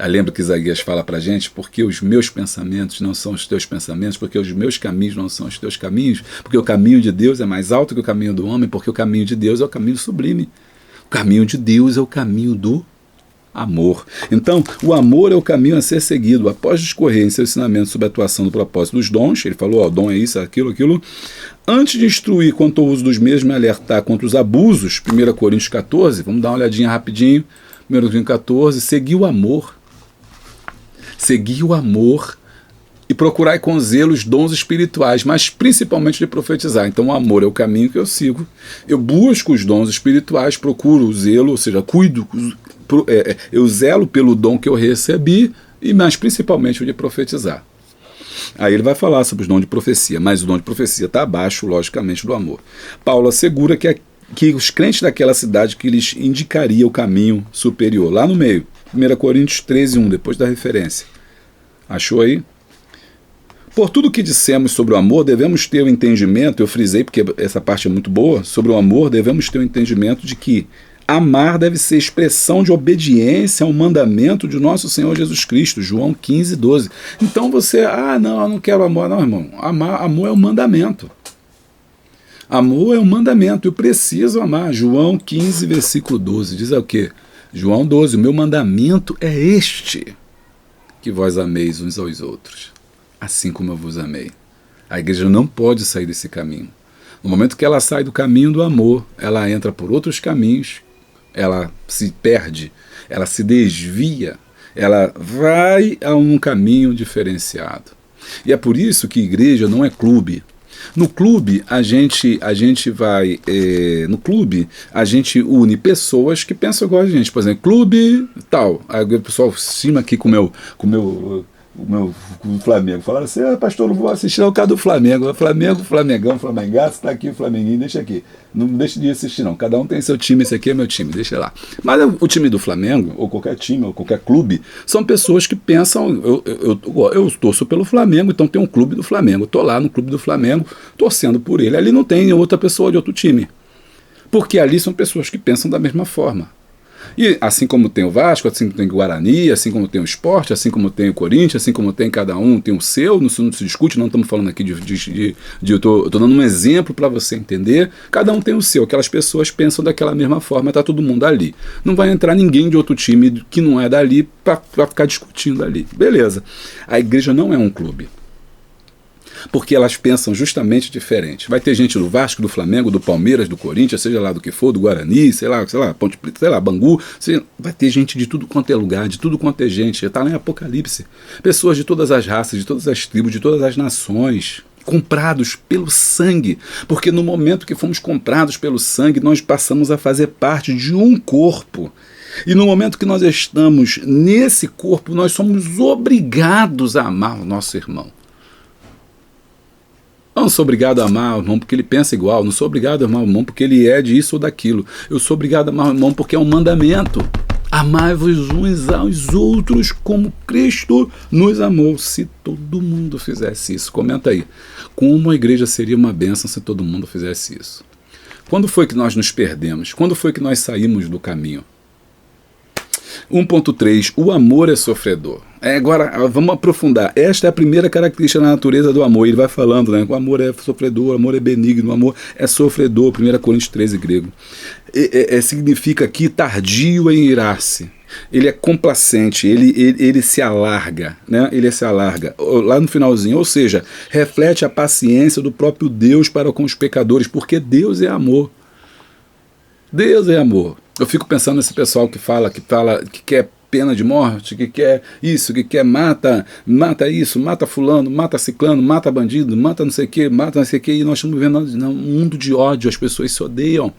Lembra que Isaías fala para a gente, porque os meus pensamentos não são os teus pensamentos, porque os meus caminhos não são os teus caminhos, porque o caminho de Deus é mais alto que o caminho do homem, porque o caminho de Deus é o caminho sublime. O caminho de Deus é o caminho do amor. Então, o amor é o caminho a ser seguido. Após discorrer em seu ensinamento sobre a atuação do propósito dos dons, ele falou, o dom é isso, aquilo, antes de instruir quanto ao uso dos mesmos e alertar contra os abusos, 1 Coríntios 14, vamos dar uma olhadinha rapidinho, 1 Coríntios 14, seguir o amor e procurai com zelo os dons espirituais, mas principalmente de profetizar. Então o amor é o caminho que eu sigo, eu busco os dons espirituais, procuro o zelo, ou seja, eu zelo pelo dom que eu recebi, mas principalmente o de profetizar. Aí ele vai falar sobre os dons de profecia, mas o dom de profecia está abaixo, logicamente, do amor. Paulo assegura que os crentes daquela cidade que lhes indicaria o caminho superior, lá no meio, 1 Coríntios 13, 1, depois da referência. Achou aí? Por tudo que dissemos sobre o amor, devemos ter o entendimento, eu frisei porque essa parte é muito boa, sobre o amor, devemos ter o entendimento de que amar deve ser expressão de obediência ao mandamento de nosso Senhor Jesus Cristo, João 15, 12. Então você, não, eu não quero amor. Não, irmão, amor é um mandamento. Amor é um mandamento, eu preciso amar. João 15, versículo 12, diz o quê? João 12, o meu mandamento é este, que vós ameis uns aos outros, assim como eu vos amei. A igreja não pode sair desse caminho. No momento que ela sai do caminho do amor, ela entra por outros caminhos, ela se perde, ela se desvia, ela vai a um caminho diferenciado. E é por isso que igreja não é clube. No clube, a gente une pessoas que pensam igual a gente. Por exemplo, clube tal. Aí o pessoal cima aqui com o meu Flamengo. Falaram assim, pastor, não vou assistir ao caso do Flamengo. Flamengão, Flamengaço, está aqui o Flamenguinho, deixa aqui. Não deixe de assistir não, cada um tem seu time, esse aqui é meu time, deixa lá. Mas o time do Flamengo, ou qualquer time, ou qualquer clube, são pessoas que pensam, eu torço pelo Flamengo, então tem um clube do Flamengo, estou lá no clube do Flamengo, torcendo por ele, ali não tem outra pessoa de outro time. Porque ali são pessoas que pensam da mesma forma. E assim como tem o Vasco, assim como tem o Guarani, assim como tem o Sport, assim como tem o Corinthians, assim como tem cada um, tem o seu, não se discute, não estamos falando aqui eu estou dando um exemplo para você entender, cada um tem o seu, aquelas pessoas pensam daquela mesma forma, está todo mundo ali. Não vai entrar ninguém de outro time que não é dali para ficar discutindo ali. Beleza. A igreja não é um clube. Porque elas pensam justamente diferente. Vai ter gente do Vasco, do Flamengo, do Palmeiras, do Corinthians, seja lá do que for, do Guarani, sei lá, Ponte Preta, sei lá, Bangu, vai ter gente de tudo quanto é lugar, de tudo quanto é gente, já está lá em Apocalipse. Pessoas de todas as raças, de todas as tribos, de todas as nações, comprados pelo sangue, porque no momento que fomos comprados pelo sangue, nós passamos a fazer parte de um corpo. E no momento que nós estamos nesse corpo, nós somos obrigados a amar o nosso irmão. Eu não sou obrigado a amar o irmão porque ele pensa igual, não sou obrigado a amar o irmão porque ele é disso ou daquilo. Eu sou obrigado a amar o irmão porque é um mandamento. Amai-vos uns aos outros como Cristo nos amou. Se todo mundo fizesse isso, comenta aí. Como a igreja seria uma bênção se todo mundo fizesse isso? Quando foi que nós nos perdemos? Quando foi que nós saímos do caminho? 1.3. O amor é sofredor. Agora, vamos aprofundar. Esta é a primeira característica da natureza do amor. Ele vai falando, né? O amor é sofredor, o amor é benigno, o amor é sofredor. 1 Coríntios 13, grego. Significa aqui tardio em irar-se. Ele é complacente, ele se alarga, né? Ele se alarga. Lá no finalzinho, ou seja, reflete a paciência do próprio Deus para com os pecadores, porque Deus é amor. Deus é amor. Eu fico pensando nesse pessoal que fala que quer pena de morte, que quer isso, que quer mata isso, mata fulano, mata ciclano, mata bandido, mata não sei o que, e nós estamos vivendo num mundo de ódio, as pessoas se odeiam,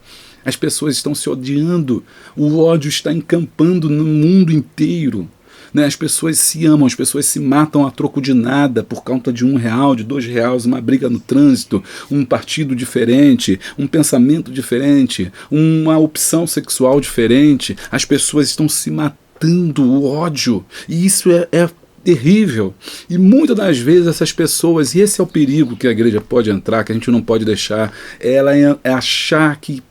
as pessoas estão se odiando, o ódio está encampando no mundo inteiro. Né? As pessoas se amam, as pessoas se matam a troco de nada por conta de R$1, de R$2, uma briga no trânsito, um partido diferente, um pensamento diferente, uma opção sexual diferente. As pessoas estão se matando, o ódio. E isso é terrível. E muitas das vezes essas pessoas, e esse é o perigo que a igreja pode entrar, que a gente não pode deixar, ela é achar que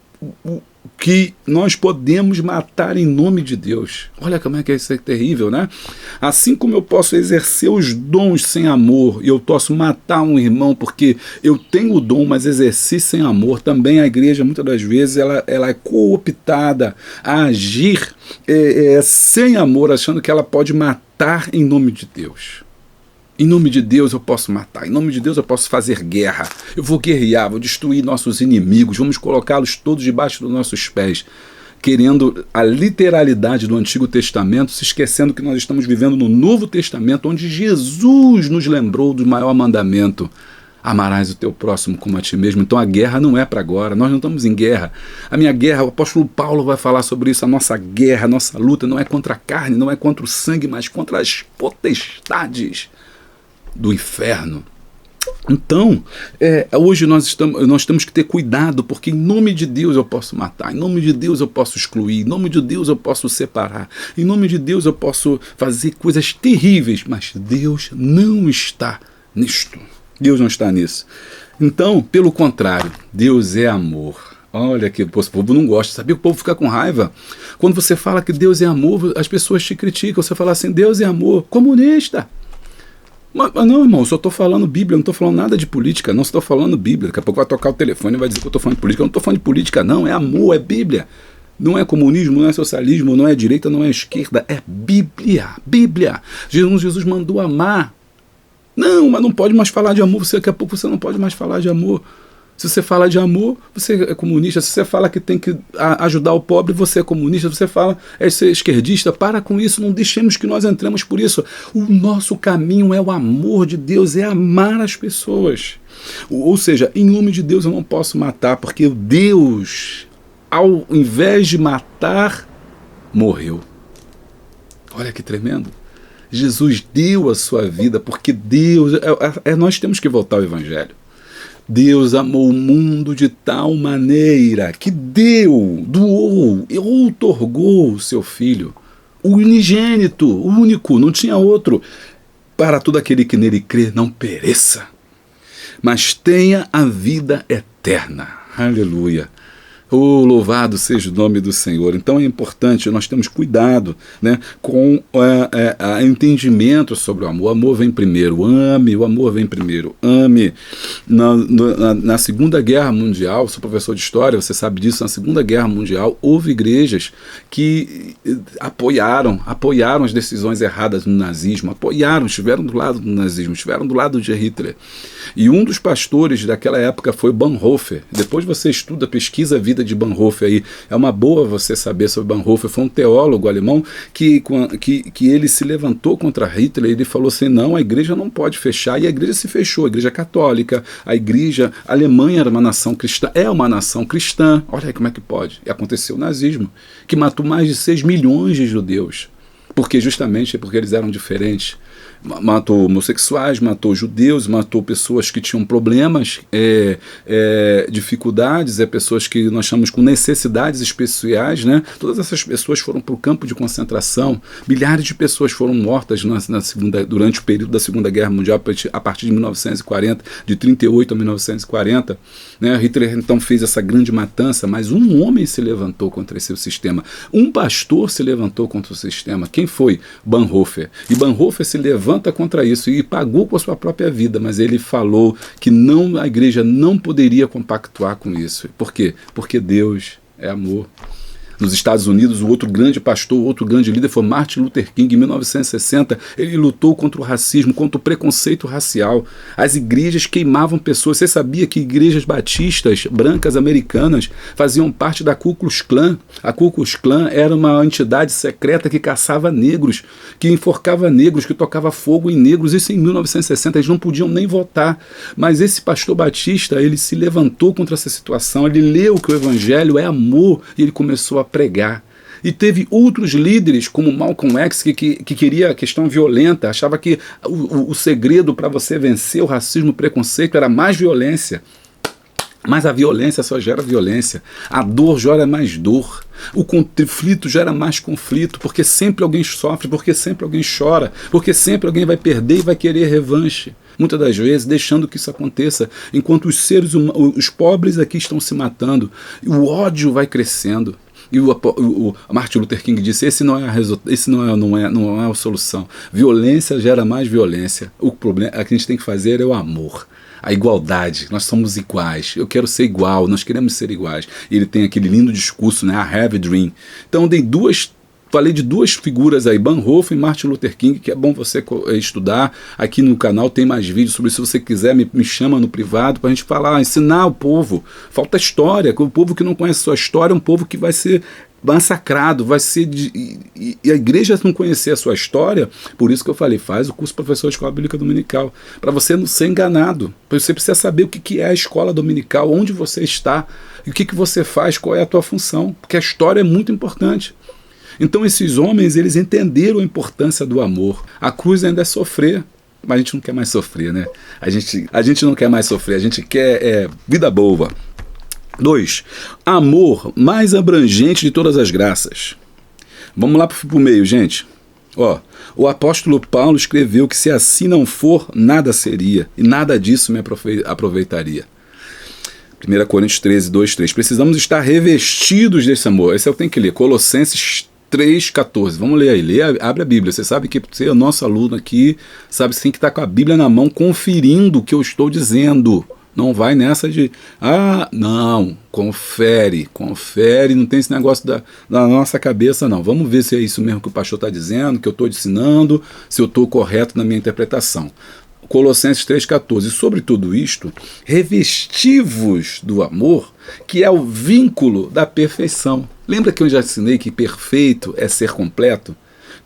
nós podemos matar em nome de Deus. Olha como é que isso é terrível, né? Assim como eu posso exercer os dons sem amor, e eu posso matar um irmão porque eu tenho o dom, mas exerci sem amor, também a igreja, muitas das vezes, ela é cooptada a agir sem amor, achando que ela pode matar em nome de Deus. Em nome de Deus eu posso matar, em nome de Deus eu posso fazer guerra, eu vou guerrear, vou destruir nossos inimigos, vamos colocá-los todos debaixo dos nossos pés, querendo a literalidade do Antigo Testamento, se esquecendo que nós estamos vivendo no Novo Testamento, onde Jesus nos lembrou do maior mandamento: amarás o teu próximo como a ti mesmo. Então a guerra não é para agora, nós não estamos em guerra. A minha guerra, o apóstolo Paulo vai falar sobre isso, a nossa guerra, a nossa luta não é contra a carne, não é contra o sangue, mas contra as potestades do inferno. Então, hoje nós temos que ter cuidado, porque em nome de Deus eu posso matar, em nome de Deus eu posso excluir, em nome de Deus eu posso separar, em nome de Deus eu posso fazer coisas terríveis, mas Deus não está nisto. Deus não está nisso. Então, pelo contrário, Deus é amor. Olha que o povo não gosta, sabia? O povo fica com raiva. Quando você fala que Deus é amor, as pessoas te criticam. Você fala assim: Deus é amor, comunista. Mas não, irmão, eu só estou falando Bíblia, eu não estou falando nada de política, não estou falando Bíblia. Daqui a pouco vai tocar o telefone e vai dizer que eu estou falando de política. Eu não estou falando de política, não, é amor, é Bíblia. Não é comunismo, não é socialismo, não é direita, não é esquerda, é Bíblia. Bíblia. Jesus mandou amar. Não, mas não pode mais falar de amor, daqui a pouco você não pode mais falar de amor. Se você fala de amor, você é comunista. Se você fala que tem que ajudar o pobre, você é comunista. Se você fala ser esquerdista, para com isso, não deixemos que nós entremos por isso. O nosso caminho é o amor de Deus, é amar as pessoas. Ou seja, em nome de Deus eu não posso matar, porque Deus, ao invés de matar, morreu. Olha que tremendo. Jesus deu a sua vida, porque Deus, nós temos que voltar ao Evangelho. Deus amou o mundo de tal maneira que doou e outorgou o seu Filho, o unigênito, o único, não tinha outro, para todo aquele que nele crê não pereça, mas tenha a vida eterna. Aleluia. Oh, louvado seja o nome do Senhor. Então é importante, nós temos cuidado, né, com o entendimento sobre o amor. O amor vem primeiro, ame, o amor vem primeiro, ame. Na Segunda Guerra Mundial, sou professor de história, você sabe disso, na Segunda Guerra Mundial houve igrejas que apoiaram as decisões erradas no nazismo, estiveram do lado do nazismo, estiveram do lado de Hitler. E um dos pastores daquela época foi Bonhoeffer. Depois você estuda, pesquisa a vida de Bonhoeffer aí, é uma boa você saber sobre Bonhoeffer. Foi um teólogo alemão que ele se levantou contra Hitler. Ele falou assim: não, a igreja não pode fechar, e a igreja se fechou, a igreja católica, a Alemanha era uma nação cristã, é uma nação cristã, olha aí como é que pode. E aconteceu o nazismo, que matou mais de 6 milhões de judeus, justamente porque eles eram diferentes. Matou homossexuais, matou judeus, matou pessoas que tinham problemas, dificuldades, pessoas que nós chamamos com necessidades especiais, né? Todas essas pessoas foram para o campo de concentração. Milhares de pessoas foram mortas durante o período da Segunda Guerra Mundial, a partir de 1940, de 38 a 1940. Né? Hitler então fez essa grande matança, mas um homem se levantou contra esse sistema. Um pastor se levantou contra o sistema. Quem foi? Bonhoeffer. E Bonhoeffer se levanta contra isso e pagou com a sua própria vida, mas ele falou que a igreja não poderia compactuar com isso. Por quê? Porque Deus é amor. Nos Estados Unidos, o outro grande pastor, o outro grande líder foi Martin Luther King. Em 1960, ele lutou contra o racismo, contra o preconceito racial. As igrejas queimavam pessoas. Você sabia que igrejas batistas, brancas, americanas, faziam parte da Ku Klux Klan? A Ku Klux Klan era uma entidade secreta que caçava negros, que enforcava negros, que tocava fogo em negros. Isso em 1960, eles não podiam nem votar. Mas esse pastor batista, ele se levantou contra essa situação, ele leu que o evangelho é amor e ele começou a pregar. E teve outros líderes, como Malcolm X, que queria a questão violenta, achava que o segredo para você vencer o racismo e o preconceito era mais violência. Mas a violência só gera violência. A dor gera mais dor. O conflito gera mais conflito, porque sempre alguém sofre, porque sempre alguém chora, porque sempre alguém vai perder e vai querer revanche. Muitas das vezes deixando que isso aconteça, enquanto os seres humanos, os pobres aqui estão se matando, o ódio vai crescendo. E o Martin Luther King disse: esse não é a solução. Violência gera mais violência. O problema que a gente tem que fazer é o amor. A igualdade, nós somos iguais, eu quero ser igual, nós queremos ser iguais. E ele tem aquele lindo discurso, né? I have a dream. Então falei de duas figuras aí, Bonhoeffer e Martin Luther King, que é bom você estudar. Aqui no canal tem mais vídeos sobre isso. Se você quiser, me chama no privado para a gente falar, ensinar o povo. Falta história, o povo que não conhece sua história é um povo que vai ser massacrado, vai ser e a igreja não conhecer a sua história. Por isso que eu falei, faz o curso professor de escola bíblica dominical, para você não ser enganado. Você precisa saber o que é a escola dominical, onde você está, e o que você faz, qual é a tua função, porque a história é muito importante. Então esses homens, eles entenderam a importância do amor. A cruz ainda é sofrer, mas a gente não quer mais sofrer, né? A gente não quer mais sofrer, a gente quer vida boa. 2. Amor mais abrangente de todas as graças. Vamos lá para o meio, gente. O apóstolo Paulo escreveu que se assim não for, nada seria, e nada disso me aproveitaria. 1 Coríntios 13, 2, 3. Precisamos estar revestidos desse amor. Esse eu tenho que ler. Colossenses 3,14. Vamos ler aí. Abre a Bíblia. Você sabe que você é o nosso aluno aqui, sabe que você tem que estar com a Bíblia na mão, conferindo o que eu estou dizendo. Não vai nessa de, não, confere, não tem esse negócio da nossa cabeça, não. Vamos ver se é isso mesmo que o pastor está dizendo, que eu estou ensinando, se eu estou correto na minha interpretação. Colossenses 3,14. E sobre tudo isto, revestivos do amor, que é o vínculo da perfeição. Lembra que eu já ensinei que perfeito é ser completo?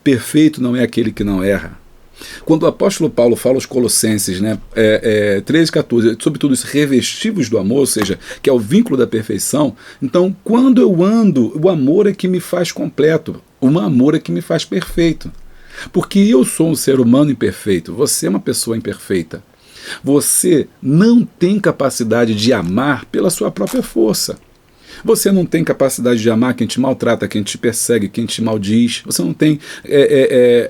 Perfeito não é aquele que não erra. Quando o apóstolo Paulo fala aos Colossenses, né, 13,14, sobretudo isso, revestivos do amor, ou seja, que é o vínculo da perfeição, então quando eu ando, o amor é que me faz completo, o amor é que me faz perfeito. Porque eu sou um ser humano imperfeito, você é uma pessoa imperfeita. Você não tem capacidade de amar pela sua própria força. Você não tem capacidade de amar quem te maltrata, quem te persegue, quem te maldiz. Você não tem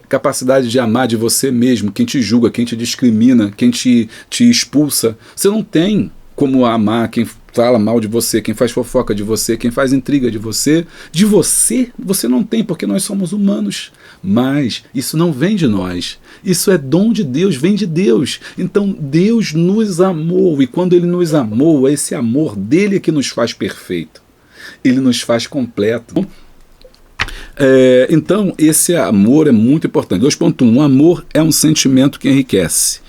capacidade de amar de você mesmo, quem te julga, quem te discrimina, quem te expulsa. Você não tem como amar quem fala mal de você, quem faz fofoca de você, quem faz intriga de você. De você não tem, porque nós somos humanos. Mas isso não vem de nós. Isso é dom de Deus, vem de Deus. Então Deus nos amou, e quando Ele nos amou, é esse amor dele que nos faz perfeito. Ele nos faz completo. Então esse amor é muito importante. 2.1. O amor é um sentimento que enriquece.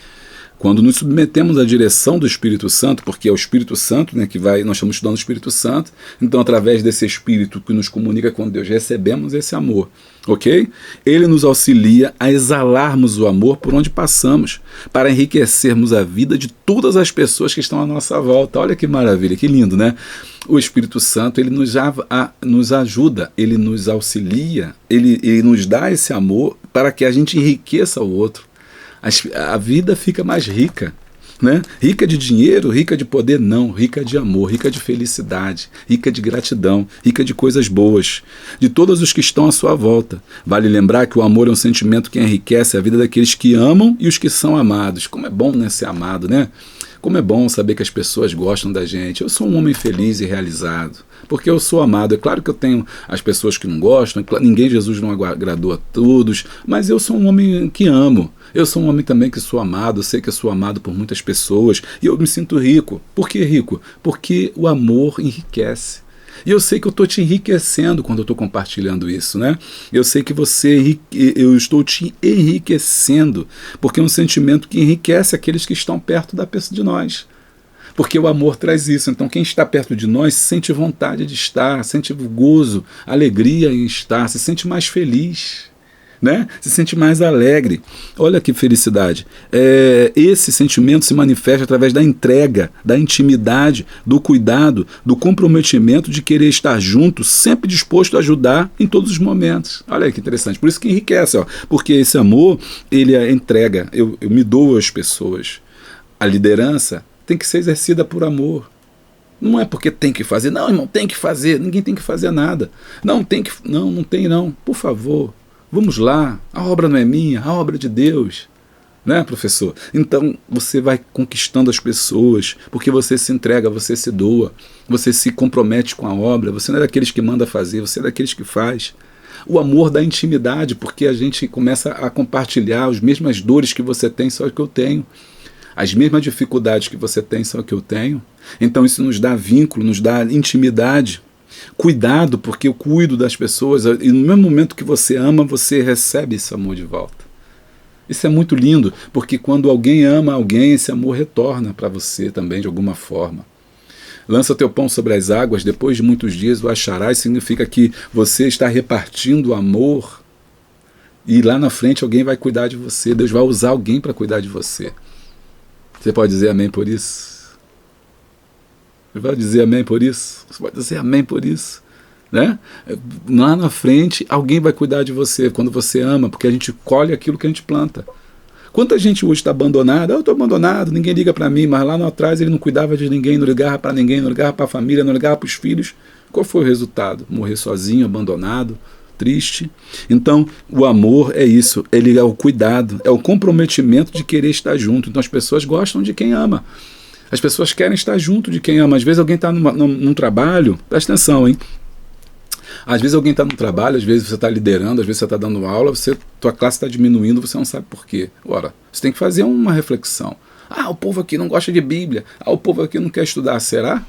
Quando nos submetemos à direção do Espírito Santo, porque é o Espírito Santo, né, nós estamos estudando o Espírito Santo, então através desse Espírito que nos comunica com Deus, recebemos esse amor, ok? Ele nos auxilia a exalarmos o amor por onde passamos, para enriquecermos a vida de todas as pessoas que estão à nossa volta. Olha que maravilha, que lindo, né? O Espírito Santo, ele nos ajuda, ele nos auxilia, ele nos dá esse amor para que a gente enriqueça o outro. A vida fica mais rica, né? Rica de dinheiro, rica de poder, não. Rica de amor, rica de felicidade, rica de gratidão, rica de coisas boas, de todos os que estão à sua volta. Vale lembrar que o amor é um sentimento que enriquece a vida daqueles que amam e os que são amados. Como é bom, né, ser amado, né? Como é bom saber que as pessoas gostam da gente. Eu sou um homem feliz e realizado, porque eu sou amado. É claro que eu tenho as pessoas que não gostam, ninguém, Jesus não agradou a todos, mas eu sou um homem que amo. Eu sou um homem também que sou amado, eu sei que eu sou amado por muitas pessoas, e eu me sinto rico. Por que rico? Porque o amor enriquece. E eu sei que eu estou te enriquecendo quando eu estou compartilhando isso, né? Eu sei que eu estou te enriquecendo, porque é um sentimento que enriquece aqueles que estão perto de nós. Porque o amor traz isso. Então quem está perto de nós sente vontade de estar, sente gozo, alegria em estar, se sente mais feliz, né? Se sente mais alegre. Olha que felicidade. Esse sentimento se manifesta através da entrega, da intimidade, do cuidado, do comprometimento de querer estar junto, sempre disposto a ajudar em todos os momentos. Olha que interessante. Por isso que enriquece, porque esse amor, ele é entrega. Eu me dou às pessoas. A liderança tem que ser exercida por amor. Não é porque tem que fazer. Não, irmão, tem que fazer. Ninguém tem que fazer nada. Não, tem que... Não tem não. Por favor, vamos lá. A obra não é minha, a obra é de Deus. Né, professor? Então você vai conquistando as pessoas, porque você se entrega, você se doa, você se compromete com a obra, você não é daqueles que manda fazer, você é daqueles que faz. O amor dá intimidade, porque a gente começa a compartilhar as mesmas dores que você tem, são as que eu tenho. As mesmas dificuldades que você tem são as que eu tenho. Então isso nos dá vínculo, nos dá intimidade. Cuidado, porque eu cuido das pessoas, e no mesmo momento que você ama, você recebe esse amor de volta. Isso é muito lindo, porque quando alguém ama alguém, esse amor retorna para você também de alguma forma. Lança teu pão sobre as águas, depois de muitos dias o acharás, significa que você está repartindo amor e lá na frente alguém vai cuidar de você, Deus vai usar alguém para cuidar de você. Você pode dizer amém por isso? Você pode dizer amém por isso? Você pode dizer amém por isso? Né? Lá na frente alguém vai cuidar de você quando você ama, porque a gente colhe aquilo que a gente planta. Quanta gente hoje está abandonada? Eu estou abandonado, ninguém liga para mim, mas lá atrás ele não cuidava de ninguém, não ligava para ninguém, não ligava para a família, não ligava para os filhos. Qual foi o resultado? Morrer sozinho, abandonado, triste. Então o amor é isso, ele é o cuidado, é o comprometimento de querer estar junto. Então as pessoas gostam de quem ama. As pessoas querem estar junto de quem ama. Às vezes alguém está num trabalho, presta atenção, hein? Às vezes alguém está no trabalho, às vezes você está liderando, às vezes você está dando aula, tua classe está diminuindo, você não sabe por quê. Ora, você tem que fazer uma reflexão. Ah, o povo aqui não gosta de Bíblia. Ah, o povo aqui não quer estudar. Será?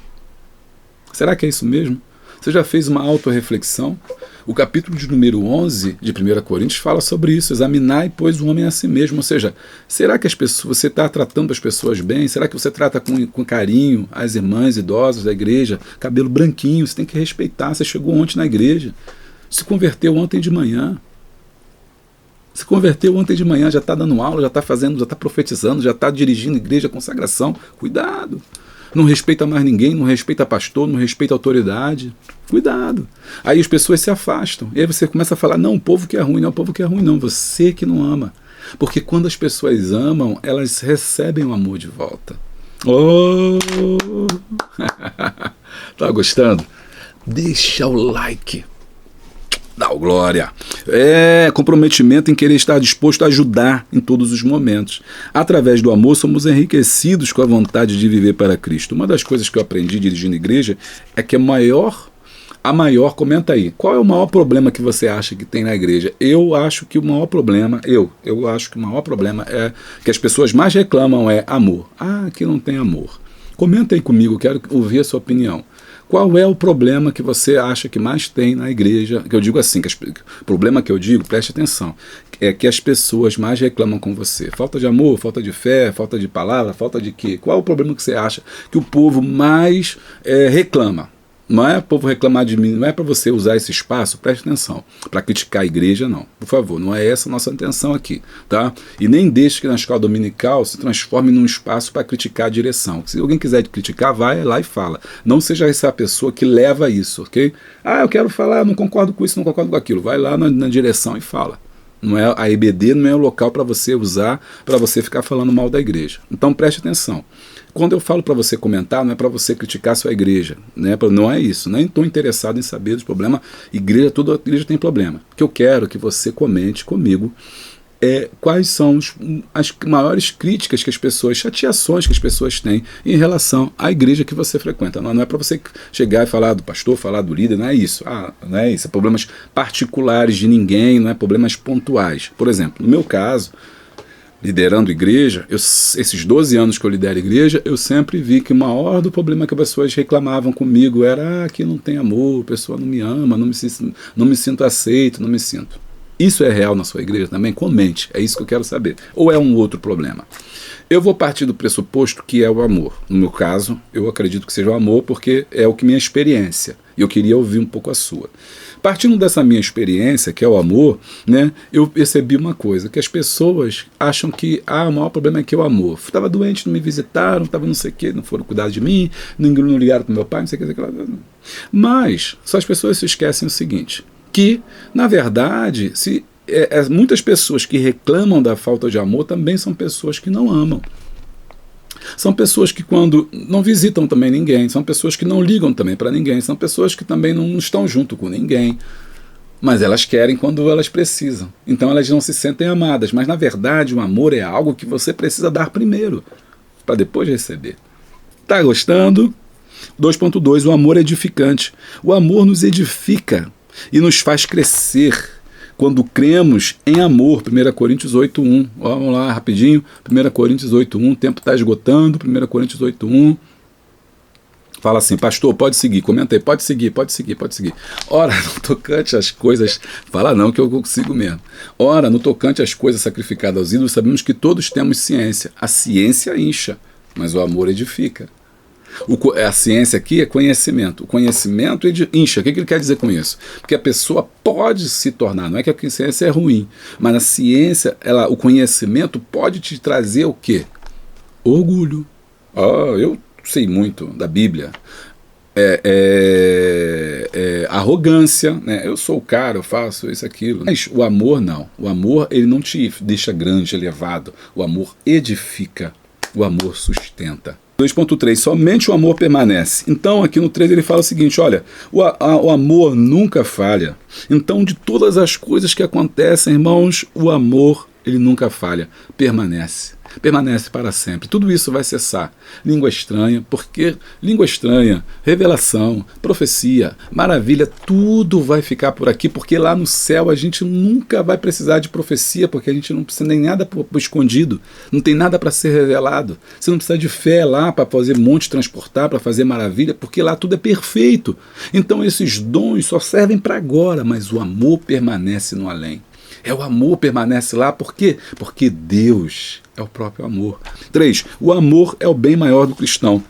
Será que é isso mesmo? Você já fez uma autorreflexão? O capítulo de número 11 de 1 Coríntios fala sobre isso. Examinai, pois, o homem a si mesmo. Ou seja, será que você está tratando as pessoas bem? Será que você trata com carinho as irmãs idosas da igreja? Cabelo branquinho, você tem que respeitar. Você chegou ontem na igreja, se converteu ontem de manhã. Se converteu ontem de manhã, já está dando aula, já está fazendo, já está profetizando, já está dirigindo igreja, consagração. Cuidado! Não respeita mais ninguém, não respeita pastor, não respeita autoridade. Cuidado. Aí as pessoas se afastam. E aí você começa a falar, não, o povo que é ruim, não, o povo que é ruim, não. Você que não ama. Porque quando as pessoas amam, elas recebem o amor de volta. Oh! Tá gostando? Deixa o like. Dá o glória. É comprometimento em querer estar disposto a ajudar em todos os momentos. Através do amor somos enriquecidos com a vontade de viver para Cristo. Uma das coisas que eu aprendi dirigindo igreja é que a maior, comenta aí, qual é o maior problema que você acha que tem na igreja? Eu acho que o maior problema, eu acho que o maior problema é que as pessoas mais reclamam é amor. Ah, aqui não tem amor. Comenta aí comigo, quero ouvir a sua opinião. Qual é o problema que você acha que mais tem na igreja? Que eu digo assim, o problema que eu digo, preste atenção, é que as pessoas mais reclamam com você. Falta de amor, falta de fé, falta de palavra, falta de quê? Qual é o problema que você acha que o povo mais reclama? Não é o povo reclamar de mim, não é para você usar esse espaço, preste atenção, para criticar a igreja, não. Por favor, não é essa a nossa intenção aqui, tá? E nem deixe que na escola dominical se transforme num espaço para criticar a direção. Se alguém quiser te criticar, vai lá e fala. Não seja essa pessoa que leva isso, ok? Ah, eu quero falar, não concordo com isso, não concordo com aquilo. Vai lá na direção e fala. Não é, a EBD não é o local para você usar, para você ficar falando mal da igreja. Então preste atenção. Quando eu falo para você comentar, não é para você criticar a sua igreja, né? Não é isso, nem estou interessado em saber dos problemas. Toda igreja tem problema. O que eu quero é que você comente comigo quais são as maiores críticas que as pessoas, chateações que as pessoas têm em relação à igreja que você frequenta. Não é para você chegar e falar do pastor, falar do líder, não é isso. Não é isso, é problemas particulares de ninguém, não é problemas pontuais. Por exemplo, no meu caso, liderando igreja, esses 12 anos que eu lidero igreja, eu sempre vi que o maior do problema que as pessoas reclamavam comigo era aqui não tem amor, a pessoa não me ama, não me sinto aceito, não me sinto. Isso é real na sua igreja também? Comente, é isso que eu quero saber. Ou é um outro problema? Eu vou partir do pressuposto que é o amor. No meu caso, eu acredito que seja o amor porque é o que minha experiência. E eu queria ouvir um pouco a sua. Partindo dessa minha experiência, que é o amor, né, eu percebi uma coisa, que as pessoas acham que o maior problema é que é o amor. Estava doente, não me visitaram, estava não sei o quê, não foram cuidar de mim, não ligaram para o meu pai, não sei o que, mas só as pessoas se esquecem o seguinte, que, na verdade, muitas pessoas que reclamam da falta de amor também são pessoas que não amam. São pessoas que quando não visitam também ninguém, são pessoas que não ligam também para ninguém, são pessoas que também não estão junto com ninguém, mas elas querem quando elas precisam. Então elas não se sentem amadas, mas na verdade o amor é algo que você precisa dar primeiro, para depois receber. Tá gostando? 2.2, o amor é edificante. O amor nos edifica e nos faz crescer quando cremos em amor. 1 Coríntios 8.1. Vamos lá, rapidinho. 1 Coríntios 8.1, o tempo está esgotando. 1 Coríntios 8.1. Fala assim, pastor, pode seguir. Comenta aí, pode seguir. Ora, no tocante às coisas... Fala não, que eu consigo mesmo. Ora, no tocante às coisas sacrificadas aos ídolos, sabemos que todos temos ciência. A ciência incha, mas o amor edifica. A ciência aqui é conhecimento. O conhecimento incha. O que ele quer dizer com isso? Porque a pessoa pode se tornar, não é que a ciência é ruim, mas a ciência, o conhecimento pode te trazer o quê? Orgulho. Eu sei muito da Bíblia. Arrogância, né? Eu sou o cara, eu faço isso, aquilo. Mas o amor não. O amor, ele não te deixa grande, elevado. O amor edifica. O amor sustenta. 2.3, somente o amor permanece. Então aqui no 3 ele fala o seguinte, olha, o amor nunca falha. Então de todas as coisas que acontecem, irmãos, o amor, ele nunca falha, permanece para sempre. Tudo isso vai cessar. Língua estranha, porque língua estranha, revelação, profecia, maravilha, tudo vai ficar por aqui, porque lá no céu a gente nunca vai precisar de profecia, porque a gente não precisa nem nada escondido, não tem nada para ser revelado. Você não precisa de fé lá para fazer monte transportar, para fazer maravilha, porque lá tudo é perfeito. Então esses dons só servem para agora, mas o amor permanece no além. O amor permanece lá, por quê? Porque Deus é o próprio amor. 3. O amor é o bem maior do cristão.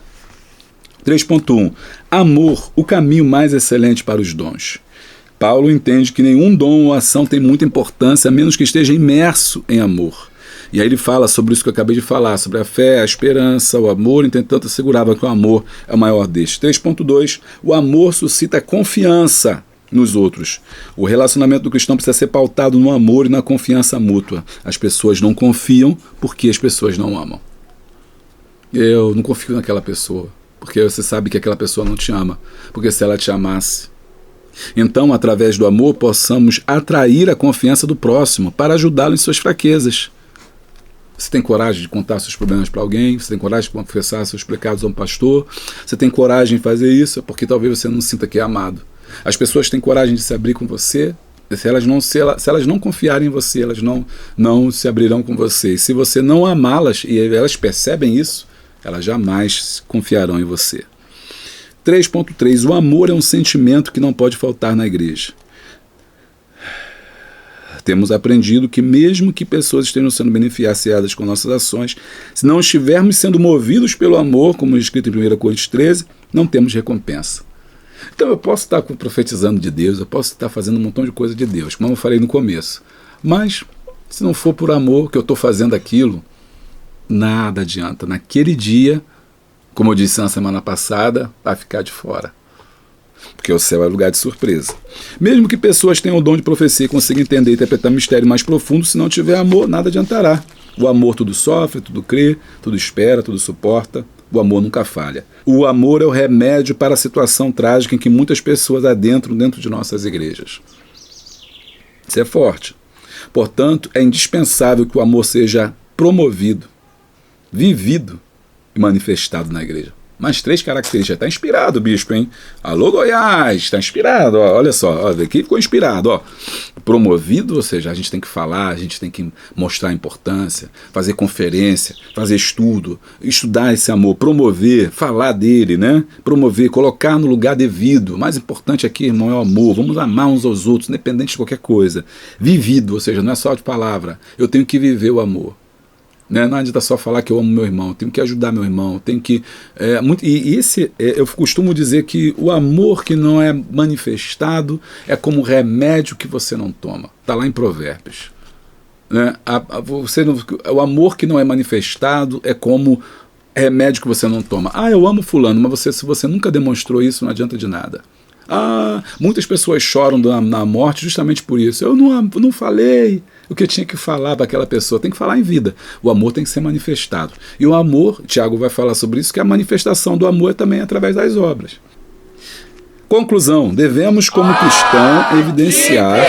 3.1. Amor, o caminho mais excelente para os dons. Paulo entende que nenhum dom ou ação tem muita importância, a menos que esteja imerso em amor. E aí ele fala sobre isso que eu acabei de falar, sobre a fé, a esperança, o amor, entretanto assegurava que o amor é o maior destes. 3.2. O amor suscita confiança nos outros. O relacionamento do cristão precisa ser pautado no amor e na confiança mútua. As pessoas não confiam porque as pessoas não amam. Eu não confio naquela pessoa, porque você sabe que aquela pessoa não te ama, porque se ela te amasse. Então, através do amor, possamos atrair a confiança do próximo para ajudá-lo em suas fraquezas. Você tem coragem de contar seus problemas para alguém? Você tem coragem de confessar seus pecados a um pastor? Você tem coragem de fazer isso? Porque talvez você não sinta que é amado. As pessoas têm coragem de se abrir com você, se elas não confiarem em você, elas não se abrirão com você. E se você não amá-las, e elas percebem isso, elas jamais confiarão em você. 3.3. O amor é um sentimento que não pode faltar na igreja. Temos aprendido que mesmo que pessoas estejam sendo beneficiadas com nossas ações, se não estivermos sendo movidos pelo amor, como escrito em 1 Coríntios 13, não temos recompensa. Então eu posso estar profetizando de Deus, eu posso estar fazendo um montão de coisa de Deus, como eu falei no começo. Mas se não for por amor que eu estou fazendo aquilo, nada adianta. Naquele dia, como eu disse na semana passada, vai ficar de fora. Porque o céu é lugar de surpresa. Mesmo que pessoas tenham o dom de profecia e consigam entender e interpretar mistério mais profundo, se não tiver amor, nada adiantará. O amor tudo sofre, tudo crê, tudo espera, tudo suporta. O amor nunca falha. O amor é o remédio para a situação trágica em que muitas pessoas adentram dentro de nossas igrejas. Isso é forte. Portanto, é indispensável que o amor seja promovido, vivido e manifestado na igreja. Mais 3 características. Está inspirado, bispo, hein? Alô, Goiás! Está inspirado. Ó, olha só, ó, aqui ficou inspirado. Ó. Promovido, ou seja, a gente tem que falar, a gente tem que mostrar a importância, fazer conferência, fazer estudo, estudar esse amor, promover, falar dele, né? Promover, colocar no lugar devido. O mais importante aqui, irmão, é o amor. Vamos amar uns aos outros, independente de qualquer coisa. Vivido, ou seja, não é só de palavra. Eu tenho que viver o amor. Não adianta só falar que eu amo meu irmão, tenho que ajudar meu irmão, tenho que... eu costumo dizer que o amor que não é manifestado é como remédio que você não toma. Está lá em Provérbios. Né? O amor que não é manifestado é como remédio que você não toma. Eu amo fulano, mas se você nunca demonstrou isso, não adianta de nada. Muitas pessoas choram na morte justamente por isso. Eu não falei o que eu tinha que falar para aquela pessoa. Tem que falar em vida. O amor tem que ser manifestado. E o amor, Tiago vai falar sobre isso, que a manifestação do amor é também através das obras. Conclusão, devemos como cristão evidenciar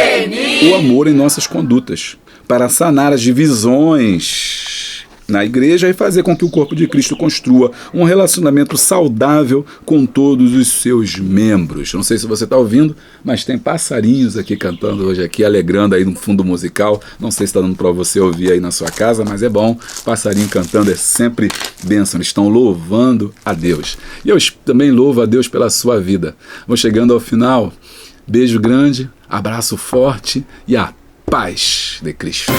o amor em nossas condutas, para sanar as divisões na igreja e fazer com que o corpo de Cristo construa um relacionamento saudável com todos os seus membros. Não sei se você está ouvindo, mas tem passarinhos aqui cantando hoje aqui, alegrando aí no fundo musical. Não sei se está dando para você ouvir aí na sua casa, mas é bom. Passarinho cantando é sempre bênção. Eles estão louvando a Deus. E eu também louvo a Deus pela sua vida. Vamos chegando ao final. Beijo grande, abraço forte e a paz de Cristo.